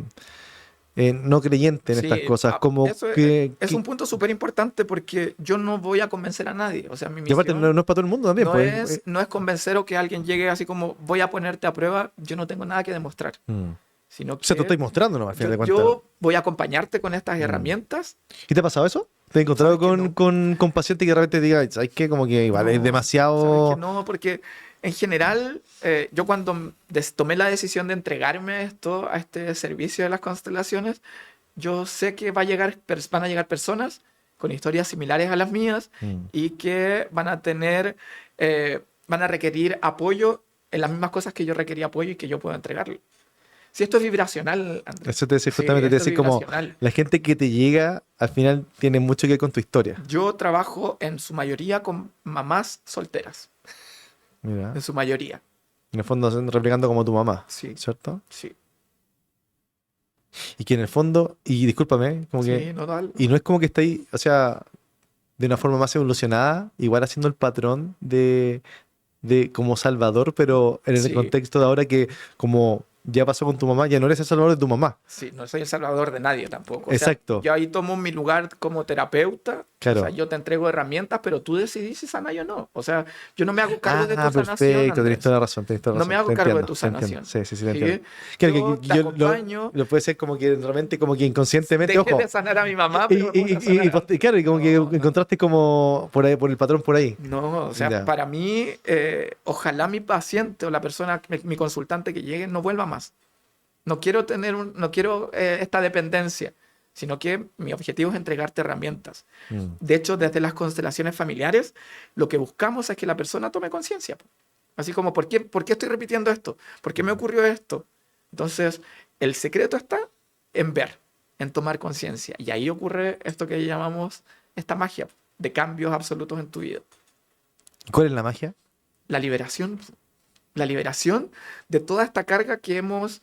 no creyente en estas Sí, cosas, como eso es que, un punto súper importante porque yo no voy a convencer a nadie. O sea, mi y aparte misión no es para todo el mundo también, pues. no es convencer o que alguien llegue así como voy a ponerte a prueba. Yo no tengo nada que demostrar, Mm. sino O sea, tú que estás mostrando, ¿no? Al final yo, de cuentas. yo voy a acompañarte con estas Mm. herramientas. ¿Y te ha pasado eso? ¿Te has encontrado Sabes que con, no. con pacientes que de repente digan, ¿sabes qué? Como que igual es No, sabes que demasiado. no, porque en general yo cuando tomé la decisión de entregarme a esto, a este servicio de las constelaciones, yo sé que van a llegar personas con historias similares a las mías Mm. y que van a requerir apoyo en las mismas cosas que yo requería apoyo y que yo puedo entregarle. Si esto es vibracional, Andrés. Eso te decía Sí, justamente, te esto es decir como vibracional. la gente que te llega al final tiene mucho que ver con tu historia. Yo trabajo en su mayoría con mamás solteras, Mira, en su mayoría. en el fondo replicando como tu mamá, Sí, ¿cierto? sí, Y que en el fondo, y discúlpame, como que, sí, total. y no es como que está ahí, o sea, de una forma más evolucionada, igual haciendo el patrón de como Salvador, pero en el Sí, contexto de ahora que como ya pasó con tu mamá, ya no eres el Salvador de tu mamá. sí, no soy el salvador de nadie tampoco. O sea, Exacto, yo ahí tomo mi lugar como terapeuta. O sea, claro. yo te entrego herramientas, pero tú decidís si sana yo o no. O sea, yo no me hago cargo de Ah, tu sanación, perfecto, tenés toda Andrés. la razón, tenés toda la No me razón. hago Te cargo de entiendo, tu te entiendo. sanación. Sí, sí, sí, te entiendo. ¿Sí? Claro Yo que te yo acompaño. lo puede ser como que realmente, como que inconscientemente, Dejé de ojo. sanar a mi mamá, Y, pero me puse a sanar a y ti. claro, y como que No, no. encontraste como por ahí, por el patrón por ahí. No, o sea, Ya. para mí, ojalá mi paciente o la persona, mi consultante que llegue no vuelva más. No quiero no quiero esta dependencia, sino que mi objetivo es entregarte herramientas. Mm. De hecho, desde las constelaciones familiares, lo que buscamos es que la persona tome conciencia. Así como, por qué estoy repitiendo esto? ¿Por qué me ocurrió esto? Entonces, el secreto está en ver, en tomar conciencia. Y ahí ocurre esto que llamamos esta magia de cambios absolutos en tu vida. ¿Cuál es la magia? La liberación, la liberación de toda esta carga que hemos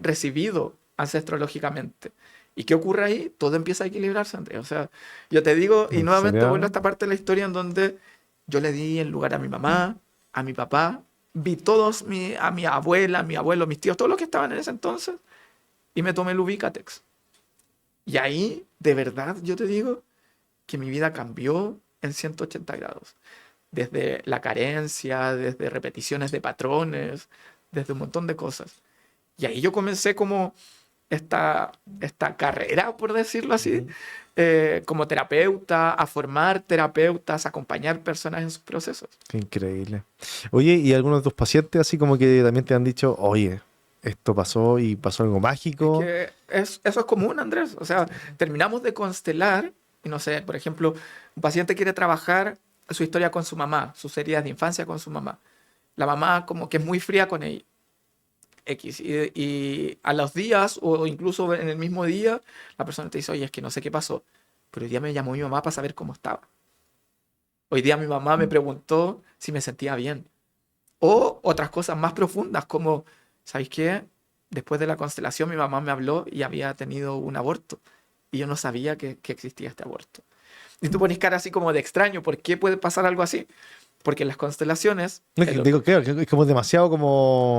recibido ancestrológicamente. ¿Y qué ocurre ahí? Todo empieza a equilibrarse, Andrés. O sea, yo te digo, y ¿En nuevamente vuelvo a serio? esta parte de la historia en donde yo le di el lugar a mi mamá, a mi papá, vi todos, a mi abuela, a mi abuelo, mis tíos, todos los que estaban en ese entonces, y me tomé el Ubicatex. Y ahí, de verdad, yo te digo que mi vida cambió en 180 grados. Desde la carencia, desde repeticiones de patrones, desde un montón de cosas. Y ahí yo comencé como esta carrera, por decirlo así, Ujú. como terapeuta, a formar terapeutas, a acompañar personas en sus procesos. Qué increíble. Oye, ¿y algunos de tus pacientes así como que también te han dicho, oye, esto pasó y pasó algo Es mágico? que eso es común, Andrés. O sea, terminamos de constelar y no sé, por ejemplo, un paciente quiere trabajar su historia con su mamá, sus heridas de infancia con su mamá. La mamá como que es muy fría con ella. X. Y a los días o incluso en el mismo día, la persona te dice, oye, es que no sé qué pasó, pero hoy día me llamó mi mamá para saber cómo estaba. Hoy día mi mamá me preguntó si me sentía bien. O otras cosas más profundas como, ¿sabéis qué? después de la constelación mi mamá me habló y había tenido un aborto. Y yo no sabía que existía este aborto. Y tú pones cara así como de extraño. ¿Por qué puede pasar algo así? Porque en las constelaciones... No, digo, claro, que es como demasiado como...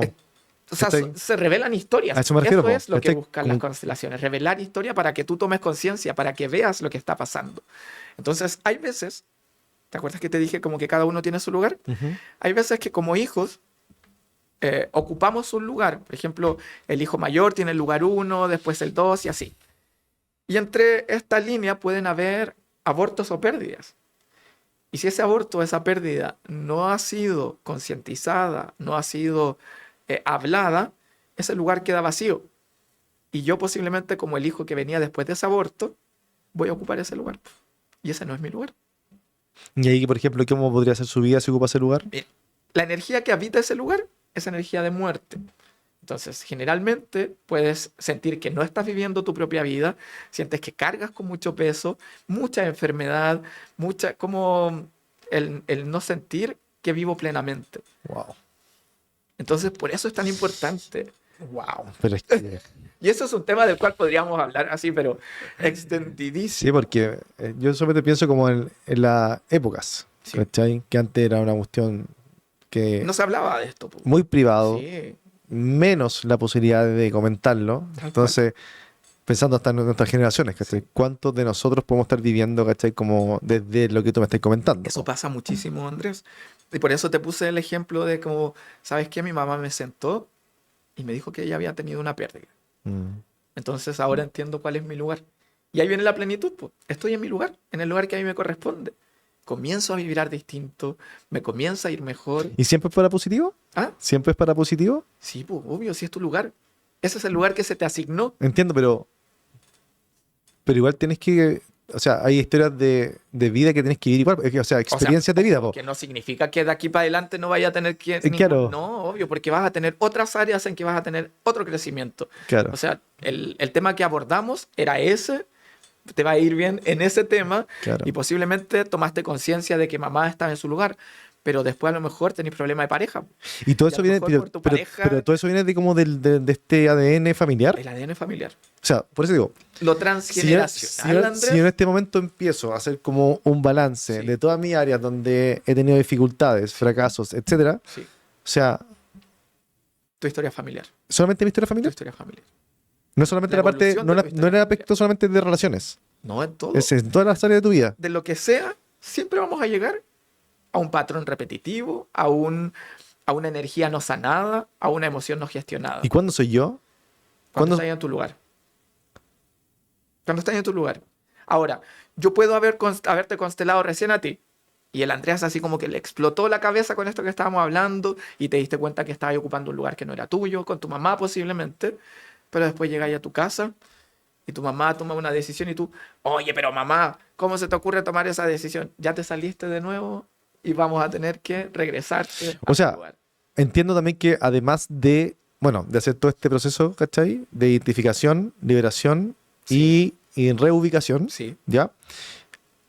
O sea, ¿cachai? se revelan historias. A eso me refiero, Eso po. es lo que ¿Cachai? buscan Como- las constelaciones. Revelar historia para que tú tomes conciencia, para que veas lo que está pasando. Entonces, hay veces, ¿te acuerdas que te dije como que cada uno tiene su lugar? Ujú. Hay veces que como hijos ocupamos un lugar. Por ejemplo, el hijo mayor tiene el lugar 1, después el 2 y así. Y entre esta línea pueden haber abortos o pérdidas. Y si ese aborto o esa pérdida no ha sido concientizada, no ha sido hablada, ese lugar queda vacío. Y yo posiblemente como el hijo que venía después de ese aborto, voy a ocupar ese lugar. Y ese no es mi lugar. Y ahí, por ejemplo, ¿cómo podría ser su vida si ocupa ese lugar? Bien, la energía que habita ese lugar es energía de muerte. Entonces, generalmente puedes sentir que no estás viviendo tu propia vida, sientes que cargas con mucho peso, mucha enfermedad, como el no sentir que vivo plenamente. Wow. Entonces, por eso es tan importante. Wow. Pero es que... Y eso es un tema del cual podríamos hablar así, pero extendidísimo. Sí, porque yo solamente pienso como en las épocas, Sí. ¿cachai? Que antes era una cuestión que No se hablaba de esto, po. muy privado, Sí, menos la posibilidad de comentarlo. cual. Entonces, pensando hasta en nuestras generaciones, ¿cachai? ¿Cuántos de nosotros podemos estar viviendo, ¿cachai? Como desde lo que tú me estás comentando. Eso pasa muchísimo, Andrés. Y por eso te puse el ejemplo de como, ¿sabes qué? Mi mamá me sentó y me dijo que ella había tenido una pérdida. Mm. Entonces ahora entiendo cuál es mi lugar. Y ahí viene la plenitud, pues. Estoy en mi lugar, en el lugar que a mí me corresponde. Comienzo a vibrar distinto, me comienza a ir mejor. ¿Y siempre es para positivo? ¿Ah? ¿Siempre es para positivo? Sí, pues, obvio, sí es tu lugar. Ese es el lugar que se te asignó. Entiendo, pero igual tienes que... O sea, hay historias de vida que tienes que vivir igual. O sea, experiencias de vida, po. Que no significa que de aquí para adelante no vaya a tener que... Claro. No, obvio, porque vas a tener otras áreas en que vas a tener otro crecimiento. Claro. O sea, el tema que abordamos era ese, te va a ir bien en ese tema, Claro. y posiblemente tomaste conciencia de que mamá estaba en su lugar, pero después a lo mejor tenés problema de pareja. Y todo Y a eso lo viene, mejor pero, por tu pero- pareja- pero todo eso viene de como de este ADN familiar. El ADN familiar. O sea, por eso digo, Lo si yo, transgeneracional, Andrés. si yo en este momento empiezo a hacer como un balance Sí. de todas mis áreas donde he tenido dificultades, fracasos, etcétera, Sí, o sea, tu historia familiar. solamente mi historia Tu familiar, historia familiar. no solamente La la parte, evolución no, de tu no historia era aspecto solamente de relaciones, No en todo. es en todas las áreas de tu vida. De lo que sea, siempre vamos a llegar a un patrón repetitivo, a una energía no sanada, a una emoción no gestionada. ¿Y cuándo soy yo? Cuando ¿Cuándo? estás en tu lugar. Cuando estás en tu lugar. Ahora, yo puedo haberte constelado recién a ti. Y el Andreas así como que le explotó la cabeza con esto que estábamos hablando y te diste cuenta que estabas ocupando un lugar que no era tuyo, con tu mamá posiblemente. Pero después llegáis a tu casa y tu mamá toma una decisión y tú, oye, pero mamá, ¿cómo se te ocurre tomar esa decisión? Ya te saliste de nuevo y vamos a tener que regresarte a O sea, tu lugar. Entiendo también que además de, bueno, de hacer todo este proceso, ¿cachai? De identificación, liberación y reubicación, Sí. ¿ya?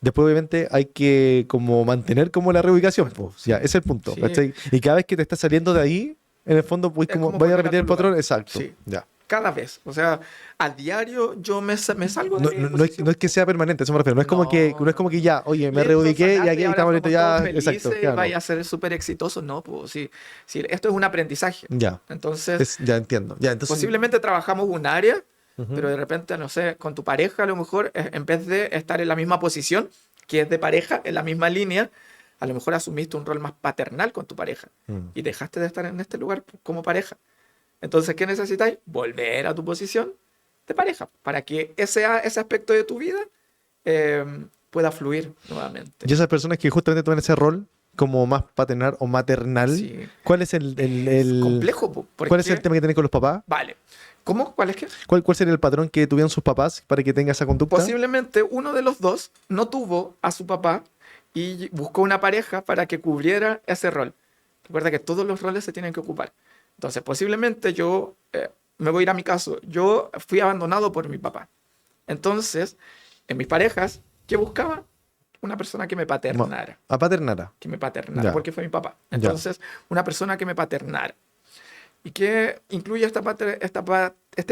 Después obviamente hay que como mantener como la reubicación, pues, ya, ese es el punto, Sí. ¿cachai? Y cada vez que te estás saliendo de ahí, en el fondo pues Es como como vaya a volver a repetir el tu lugar. patrón, exacto, Sí. ya. Cada vez. O sea, a diario yo me salgo de No, mi no es, posición. no es que sea permanente, eso me reciero. No es como que, no es como que ya, oye, me Listo, reubiqué y sanaste, aquí ahora estamos listos ya. somos todos Exacto, felices, claro. vaya a ser súper exitoso. No, pues sí, sí, esto es un aprendizaje. Ya, Entonces, ya entiendo. Ya, entonces, posiblemente trabajamos un área, Ujú. pero de repente, no sé, con tu pareja a lo mejor, en vez de estar en la misma posición, que es de pareja, en la misma línea, a lo mejor asumiste un rol más paternal con tu pareja Mm. y dejaste de estar en este lugar como pareja. Entonces, ¿qué necesitáis? Volver a tu posición de pareja para que ese aspecto de tu vida pueda fluir nuevamente. Y esas personas que justamente toman ese rol como más paternal o maternal, Sí. ¿cuál es el Es complejo, porque... ¿cuál es el tema que tienen con los papás? Vale. ¿Cómo? ¿Cuál es qué? ¿Cuál sería el patrón que tuvieron sus papás para que tenga esa conducta? Posiblemente uno de los dos no tuvo a su papá y buscó una pareja para que cubriera ese rol. Recuerda que todos los roles se tienen que ocupar. Entonces, posiblemente yo, me voy a ir a mi caso, yo fui abandonado por mi papá. Entonces, en mis parejas, ¿qué buscaba? Una persona que me paternara. A paternara. Que me paternara, Ya. porque fue mi papá. Ya. Entonces, una persona que me paternara. ¿Y qué incluye este paternal?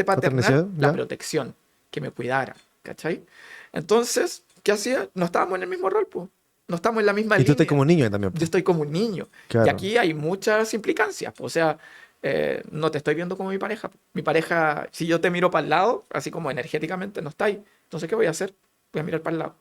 Paternidad, La ya. protección, que me cuidara, ¿cachai? Entonces, ¿qué hacía? No estábamos en el mismo rol, po. No estamos en la misma Y tú estás línea. como un niño también, po. Yo estoy como un niño. Y Claro. aquí hay muchas implicancias, po. O sea, no te estoy viendo como mi pareja, po. Mi pareja, si yo te miro para el lado, así como energéticamente no está ahí. Entonces, ¿qué voy a hacer? Voy a mirar para el lado.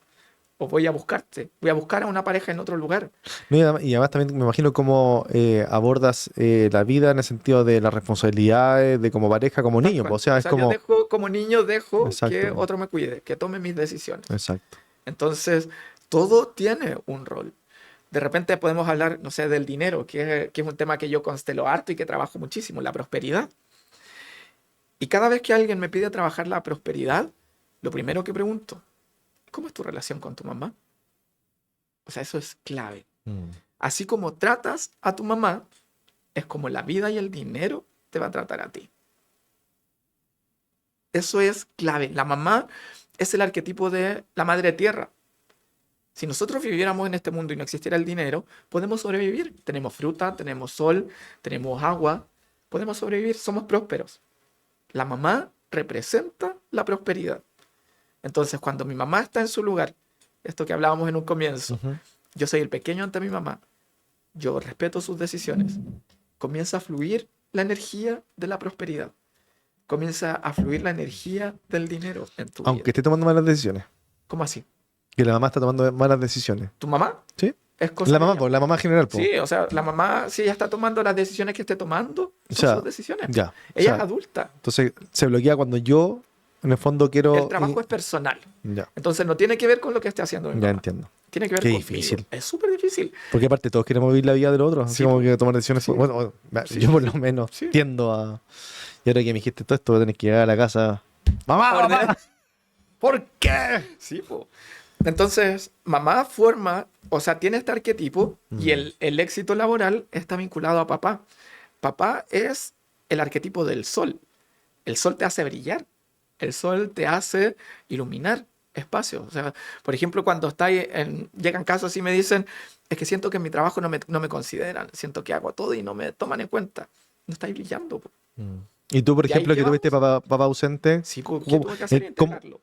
O voy a buscarte. Voy a buscar a una pareja en otro lugar. No, y además también me imagino cómo abordas la vida en el sentido de las responsabilidades, de como pareja, como Tal niño, po. cual. O sea, O es sea, yo como... dejo, como niño, dejo Exacto, que po. otro me cuide, que tome mis decisiones. Exacto. Entonces, todo tiene un rol. De repente podemos hablar, no sé, del dinero, que es un tema que yo constelo harto y que trabajo muchísimo, la prosperidad. Y cada vez que alguien me pide trabajar la prosperidad, lo primero que pregunto, ¿cómo es tu relación con tu mamá? O sea, eso es clave. Mm. Así como tratas a tu mamá, es como la vida y el dinero te va a tratar a ti. Eso es clave. La mamá es el arquetipo de la madre tierra. Si nosotros viviéramos en este mundo y no existiera el dinero, podemos sobrevivir. Tenemos fruta, tenemos sol, tenemos agua, podemos sobrevivir, somos prósperos. La mamá representa la prosperidad. Entonces, cuando mi mamá está en su lugar, esto que hablábamos en un comienzo, Ujú. yo soy el pequeño ante mi mamá, yo respeto sus decisiones, comienza a fluir la energía de la prosperidad, comienza a fluir la energía del dinero en tu Aunque vida. esté tomando malas decisiones. ¿Cómo así? Que la mamá está tomando malas decisiones. ¿Tu mamá? ¿Sí? Es cosa La de mamá, ella. po, la mamá general, po. Sí, o sea, la mamá, si ella está tomando las decisiones que esté tomando, O son sea, sus decisiones. ya. O Ella es sea, adulta. entonces se bloquea cuando yo, en el fondo, quiero... El trabajo es personal. Ya, Entonces no tiene que ver con lo que esté haciendo mi ya mamá. entiendo. Tiene que ver Qué conmigo. difícil. Es súper difícil. Porque aparte todos queremos vivir la vida del otro. Así Sí, como po. que tomar decisiones... Sí. Bueno, Sí, yo por sí. lo menos Sí. tiendo a... Y ahora que me dijiste todo esto, voy a tener que llegar a la casa... ¡Mamá, Ordenar. mamá! ¿Por qué? Sí, po. Entonces, mamá forma, o sea, tiene este arquetipo y el éxito laboral está vinculado a papá. Papá es el arquetipo del sol. El sol te hace brillar. El sol te hace iluminar espacios. O sea, por ejemplo, cuando llegan casos y me dicen, es que siento que en mi trabajo no me consideran, siento que hago todo y no me toman en cuenta. No estáis brillando, po. Y tú, por ¿Y ahí ejemplo, qué que tuviste vamos? papá ausente... Sí, pues, ¿qué ¿cómo- tuve que hacer? cómo- Integrarlo.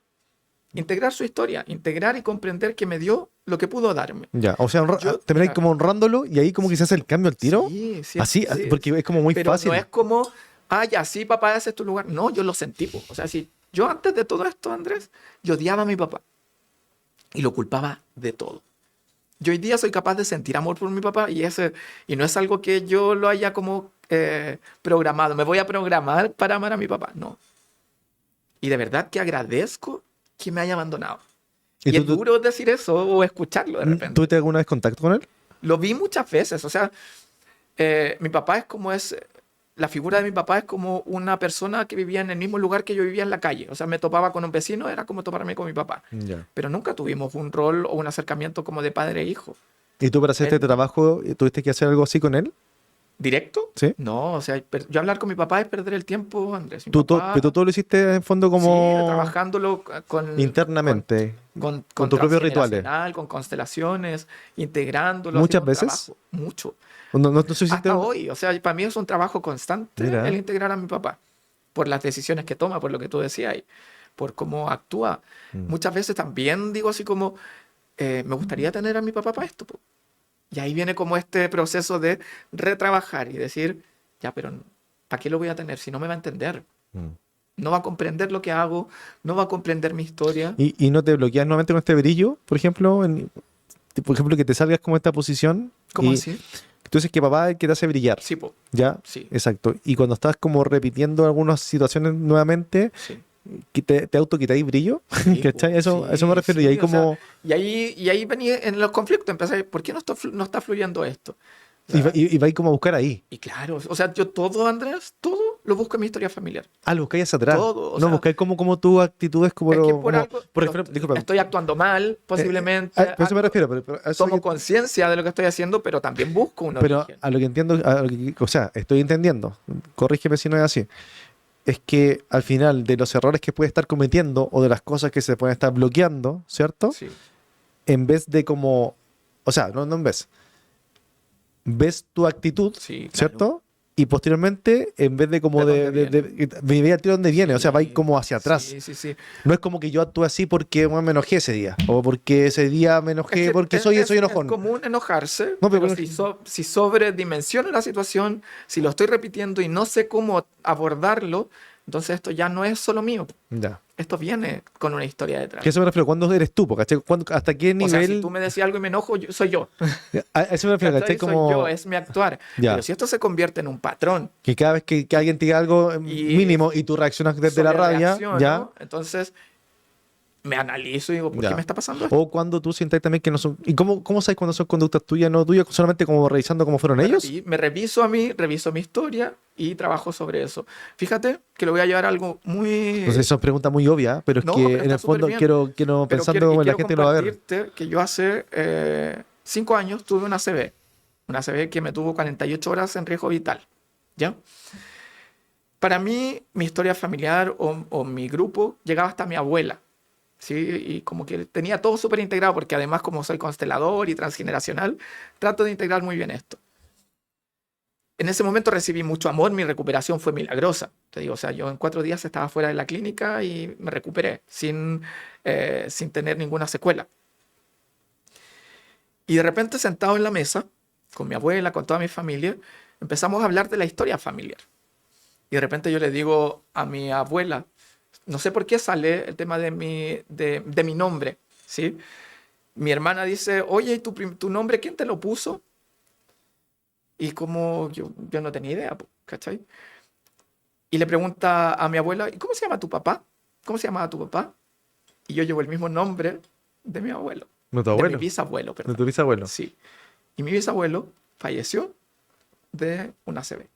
Integrar su historia, integrar y comprender que me dio lo que pudo darme. Ya, o sea, termináis Mira, como honrándolo y ahí como que se hace el cambio al tiro. Sí, sí, Así, sí, porque es como muy pero fácil. no es como, ya, sí, papá, ese es tu lugar. No, yo lo sentí, po. O sea, si yo antes de todo esto, Andrés, yo odiaba a mi papá y lo culpaba de todo. Yo hoy día soy capaz de sentir amor por mi papá y no es algo que yo lo haya como programado. Me voy a programar para amar a mi papá. No. Y de verdad que agradezco que me haya abandonado. ¿Y Y es duro decir eso o escucharlo de repente. ¿Tuviste alguna vez contacto con él? Lo vi muchas veces. O sea, mi papá es como la figura de mi papá es como una persona que vivía en el mismo lugar que yo vivía en la calle. O sea, me topaba con un vecino, era como toparme con mi papá. Ya. Pero nunca tuvimos un rol o un acercamiento como de padre e hijo. ¿Y tú para hacer este Él- trabajo tuviste que hacer algo así con él? ¿Directo? Sí. No, o sea, yo hablar con mi papá es perder el tiempo, Andrés. Mi ¿Tú, papá, pero tú todo lo hiciste en fondo sí, como trabajándolo internamente? con tus propios rituales. transgeneracional, con constelaciones, integrándolo. ¿Muchas haciendo un veces? trabajo, mucho. No sé si Hasta hoy. O sea, para mí es un trabajo constante Mira. el integrar a mi papá. Por las decisiones que toma, por lo que tú decías, y por cómo actúa. Muchas veces también digo así como, me gustaría tener a mi papá para esto, po. Y ahí viene como este proceso de retrabajar y decir, ya, pero ¿para qué lo voy a tener si no me va a entender? No va a comprender lo que hago, no va a comprender mi historia. ¿Y no te bloqueas nuevamente con este brillo, por ejemplo? Por ejemplo, que te salgas como esta posición. ¿Cómo y así? Tú dices que papá es el que te hace brillar. Sí, po. ¿Ya? Sí. Exacto. Y cuando estás como repitiendo algunas situaciones nuevamente, Sí. que te autoquitáis brillo. Sí, ¿Cachai? po. A eso me Sí, refiero. sí, Y ahí o sea, como... y ahí venía en los conflictos, empecé, ¿por qué no está fluyendo esto? O sea, Y vais como a buscar ahí. y claro, o sea, yo todo, Andrés, todo lo busco en mi historia familiar. Lo buscáis hacia atrás. Todo, o No, sea, buscáis como tus actitudes como... Es que como- por algo por lo- ejemplo, disculpa. estoy actuando mal, posiblemente. Por eso me refiero. Pero a eso Tomo que- conciencia de lo que estoy haciendo, pero también busco un Pero origen. a lo que entiendo, o sea, estoy entendiendo, corrígeme si no es así, es que al final de los errores que puede estar cometiendo o de las cosas que se pueden estar bloqueando, ¿cierto? Sí, En vez de como, o sea, no en vez, ves tu actitud, sí, claro. ¿cierto? y posteriormente, en vez de como me veía al tiro donde viene, o sea, va a ir como hacia atrás. Sí. No es como que yo actúe así porque bueno, me enojé ese día, o porque ese día me enojé porque soy enojón. Es común enojarse, No, pero si sobredimensiono la situación, si lo estoy repitiendo y no sé cómo abordarlo, entonces esto ya no es solo mío. Ya. Esto viene con una historia detrás. ¿Qué eso me refiero? ¿Cuándo eres tú? ¿Cachai? ¿Hasta qué nivel? O sea, si tú me decís algo y me enojo, soy yo. A eso me refiero, ¿cachai? Soy Como... yo, es mi actuar. Ya. Pero si esto se convierte en un patrón Que cada vez que alguien te diga algo y mínimo y tú reaccionas desde la rabia, reacciono, ya. entonces me analizo y digo, ¿por Ya. qué me está pasando esto? O cuando tú sientas también que no son... ¿Y cómo sabes cuando son conductas tuyas, no tuyas? Solamente como revisando cómo fueron ellos. Me reviso a mí, reviso mi historia y trabajo sobre eso. Fíjate que lo voy a llevar a algo muy... Entonces son preguntas muy obvias, pero es No, que pero en está el fondo súper bien. quiero Pero pensando como la gente lo va a ver. compartirte que yo hace 5 años tuve una ACV. Una ACV que me tuvo 48 horas en riesgo vital. ¿Ya? Para mí, mi historia familiar o mi grupo llegaba hasta mi abuela. ¿Sí? Y como que tenía todo súper integrado, porque además como soy constelador y transgeneracional, trato de integrar muy bien esto. En ese momento recibí mucho amor, mi recuperación fue milagrosa. Te digo, o sea, yo en 4 días estaba fuera de la clínica y me recuperé sin tener ninguna secuela. Y de repente sentado en la mesa, con mi abuela, con toda mi familia, empezamos a hablar de la historia familiar. Y de repente yo le digo a mi abuela, no sé por qué sale el tema de mi nombre, ¿sí? Mi hermana dice, oye, ¿y tu nombre quién te lo puso? Y como yo no tenía idea, ¿cachai? Y le pregunta a mi abuela, ¿y cómo se llama tu papá? ¿Cómo se llamaba tu papá? Y yo llevo el mismo nombre de mi abuelo. ¿No tu De abuelo? mi bisabuelo, perdón. ¿De tu bisabuelo? Sí. Y mi bisabuelo falleció de una ACV.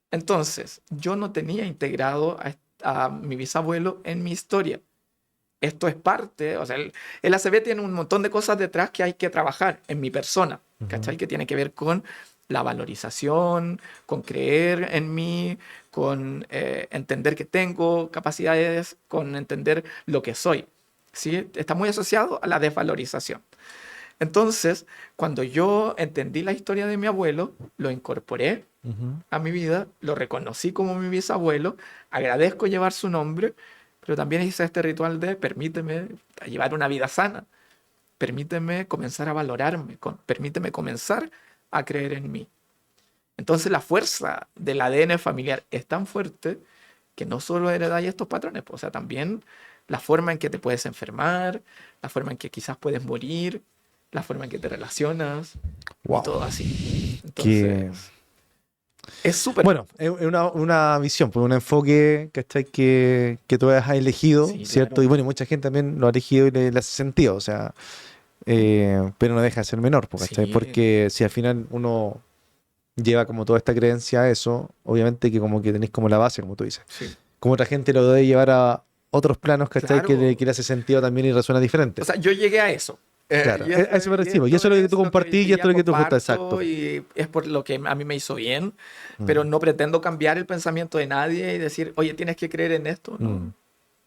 Entonces, yo no tenía integrado a mi bisabuelo en mi historia. Esto es parte, o sea, el ACV tiene un montón de cosas detrás que hay que trabajar en mi persona, ¿cachai? Que tiene que ver con la valorización, con creer en mí, con entender que tengo capacidades, con entender lo que soy, ¿sí? Está muy asociado a la desvalorización. Entonces, cuando yo entendí la historia de mi abuelo, lo incorporé a mi vida, lo reconocí como mi bisabuelo, agradezco llevar su nombre, pero también hice este ritual de permíteme llevar una vida sana, permíteme comenzar a valorarme, permíteme comenzar a creer en mí. Entonces la fuerza del ADN familiar es tan fuerte que no solo heredáis estos patrones, o sea, también la forma en que te puedes enfermar, la forma en que quizás puedes morir, la forma en que te relacionas, Wow. y todo así. Entonces, es súper... Bueno, es una visión, pues un enfoque, ¿cachai? Que tú has elegido, Sí, ¿cierto? claro. Y bueno, mucha gente también lo ha elegido y le hace sentido, o sea, pero no deja de ser menor, pues, ¿cachai? Sí. Porque si al final uno lleva como toda esta creencia a eso, obviamente que como que tenéis como la base, como tú dices. Sí. Como otra gente lo debe llevar a otros planos, ¿cachai? Claro. Que le hace sentido también y resuena diferente. O sea, yo llegué a eso. Claro, a eso me recibo. Y eso es lo que tú compartís y esto es lo que tú gustas, exacto. Y es por lo que a mí me hizo bien, Mm. pero no pretendo cambiar el pensamiento de nadie y decir, oye, tienes que creer en esto. No.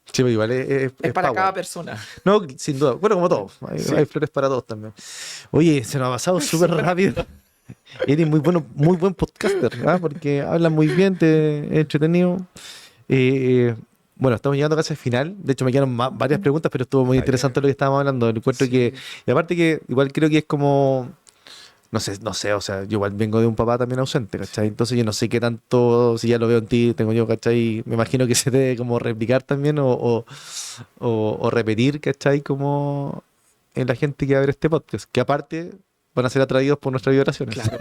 Sí, pero igual es para power. cada persona. No, sin duda. Bueno, como todo. Hay flores para todos también. Oye, se nos ha pasado súper rápido. Eres muy buen podcaster, ¿ah? Porque hablas muy bien, te es entretenido. Bueno, estamos llegando casi al final. De hecho, me quedaron varias preguntas, pero estuvo muy interesante lo que estábamos hablando. Encuentro que, y aparte que igual creo que es como, no sé, o sea, yo igual vengo de un papá también ausente, ¿cachai? Entonces yo no sé qué tanto, si ya lo veo en ti, tengo yo, ¿cachai? Me imagino que se debe como replicar también o repetir, ¿cachai? Como en la gente que va a ver este podcast, que aparte van a ser atraídos por nuestras vibraciones. Claro,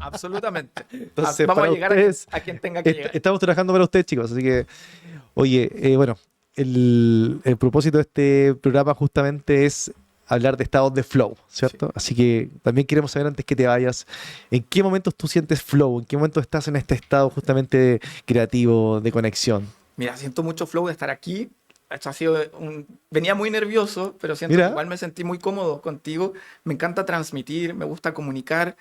absolutamente. Entonces, vamos para a llegar ustedes, a quien tenga que llegar. estamos trabajando para ustedes, chicos, así que, oye, bueno, el propósito de este programa justamente es hablar de estados de flow, ¿cierto? Sí. Así que también queremos saber antes que te vayas, ¿en qué momentos tú sientes flow? ¿En qué momentos estás en este estado justamente creativo, de conexión? Mira, siento mucho flow de estar aquí. Esto ha sido venía muy nervioso, pero siento que igual me sentí muy cómodo contigo. Me encanta transmitir, me gusta comunicar.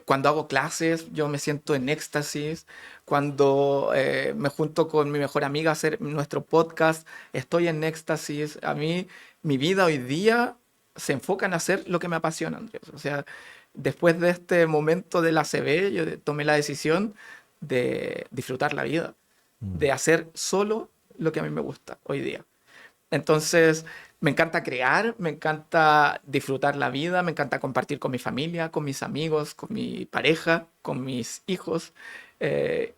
Cuando hago clases, yo me siento en éxtasis. Cuando me junto con mi mejor amiga a hacer nuestro podcast, estoy en éxtasis. A mí, mi vida hoy día se enfoca en hacer lo que me apasiona, Andrés. O sea, después de este momento de la ACB, yo tomé la decisión de disfrutar la vida, de hacer solo lo que a mí me gusta hoy día. Entonces, me encanta crear, me encanta disfrutar la vida, me encanta compartir con mi familia, con mis amigos, con mi pareja, con mis hijos.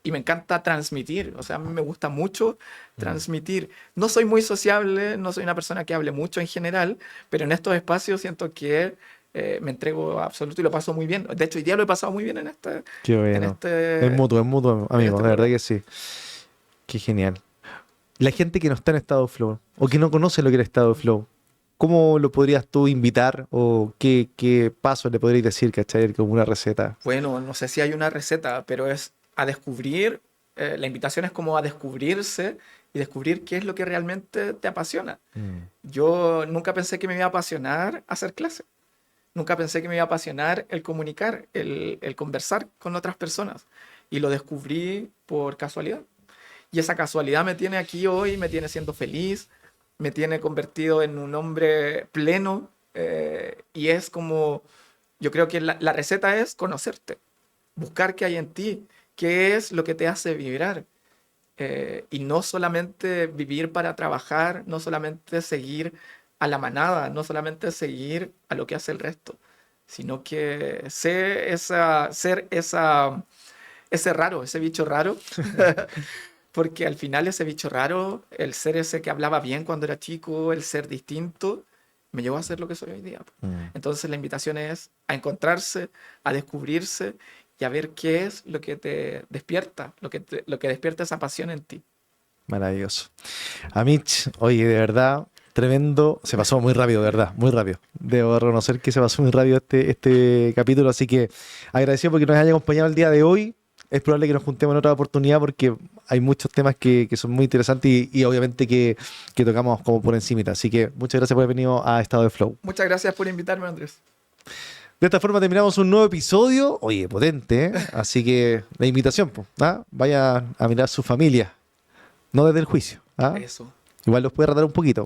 Y me encanta transmitir, o sea, a mí me gusta mucho transmitir. No soy muy sociable, no soy una persona que hable mucho en general, pero en estos espacios siento que me entrego absoluto y lo paso muy bien. De hecho, hoy día lo he pasado muy bien en este... Qué bueno. Es mutuo, amigo, de verdad que sí. Qué genial. La gente que no está en estado de flow o que no conoce lo que es el estado de flow, ¿cómo lo podrías tú invitar o qué pasos le podrías decir, cachai, como una receta? Bueno, no sé si hay una receta, pero es a descubrir, la invitación es como a descubrirse y descubrir qué es lo que realmente te apasiona. Yo nunca pensé que me iba a apasionar hacer clases. Nunca pensé que me iba a apasionar el comunicar, el conversar con otras personas. Y lo descubrí por casualidad. Y esa casualidad me tiene aquí hoy, me tiene siendo feliz, me tiene convertido en un hombre pleno. Y es como, yo creo que la receta es conocerte, buscar qué hay en ti, qué es lo que te hace vibrar. Y no solamente vivir para trabajar, no solamente seguir a la manada, no solamente seguir a lo que hace el resto, sino que ser ese raro, ese bicho raro, porque al final ese bicho raro, el ser ese que hablaba bien cuando era chico, el ser distinto, me llevó a ser lo que soy hoy día. Entonces la invitación es a encontrarse, a descubrirse y a ver qué es lo que te despierta, lo que despierta esa pasión en ti. Maravilloso. Amich, oye, de verdad, tremendo. Se pasó muy rápido, de verdad, muy rápido. Debo reconocer que se pasó muy rápido este capítulo, así que agradecido porque nos haya acompañado el día de hoy. Es probable que nos juntemos en otra oportunidad porque hay muchos temas que son muy interesantes y obviamente que tocamos como por encimita. Así que muchas gracias por haber venido a Estado de Flow. Muchas gracias por invitarme, Andrés. De esta forma terminamos un nuevo episodio. Oye, potente, ¿eh? Así que la invitación, pues, ¿ah? Vaya a mirar su familia, no desde el juicio. ¿Ah? Eso. Igual los puede tratar un poquito,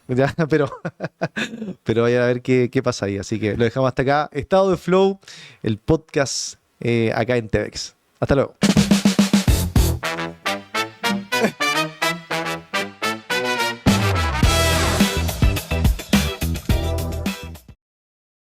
¿ya? Pero vayan a ver qué pasa ahí. Así que lo dejamos hasta acá. Estado de Flow, el podcast acá en TEDx. Hasta luego.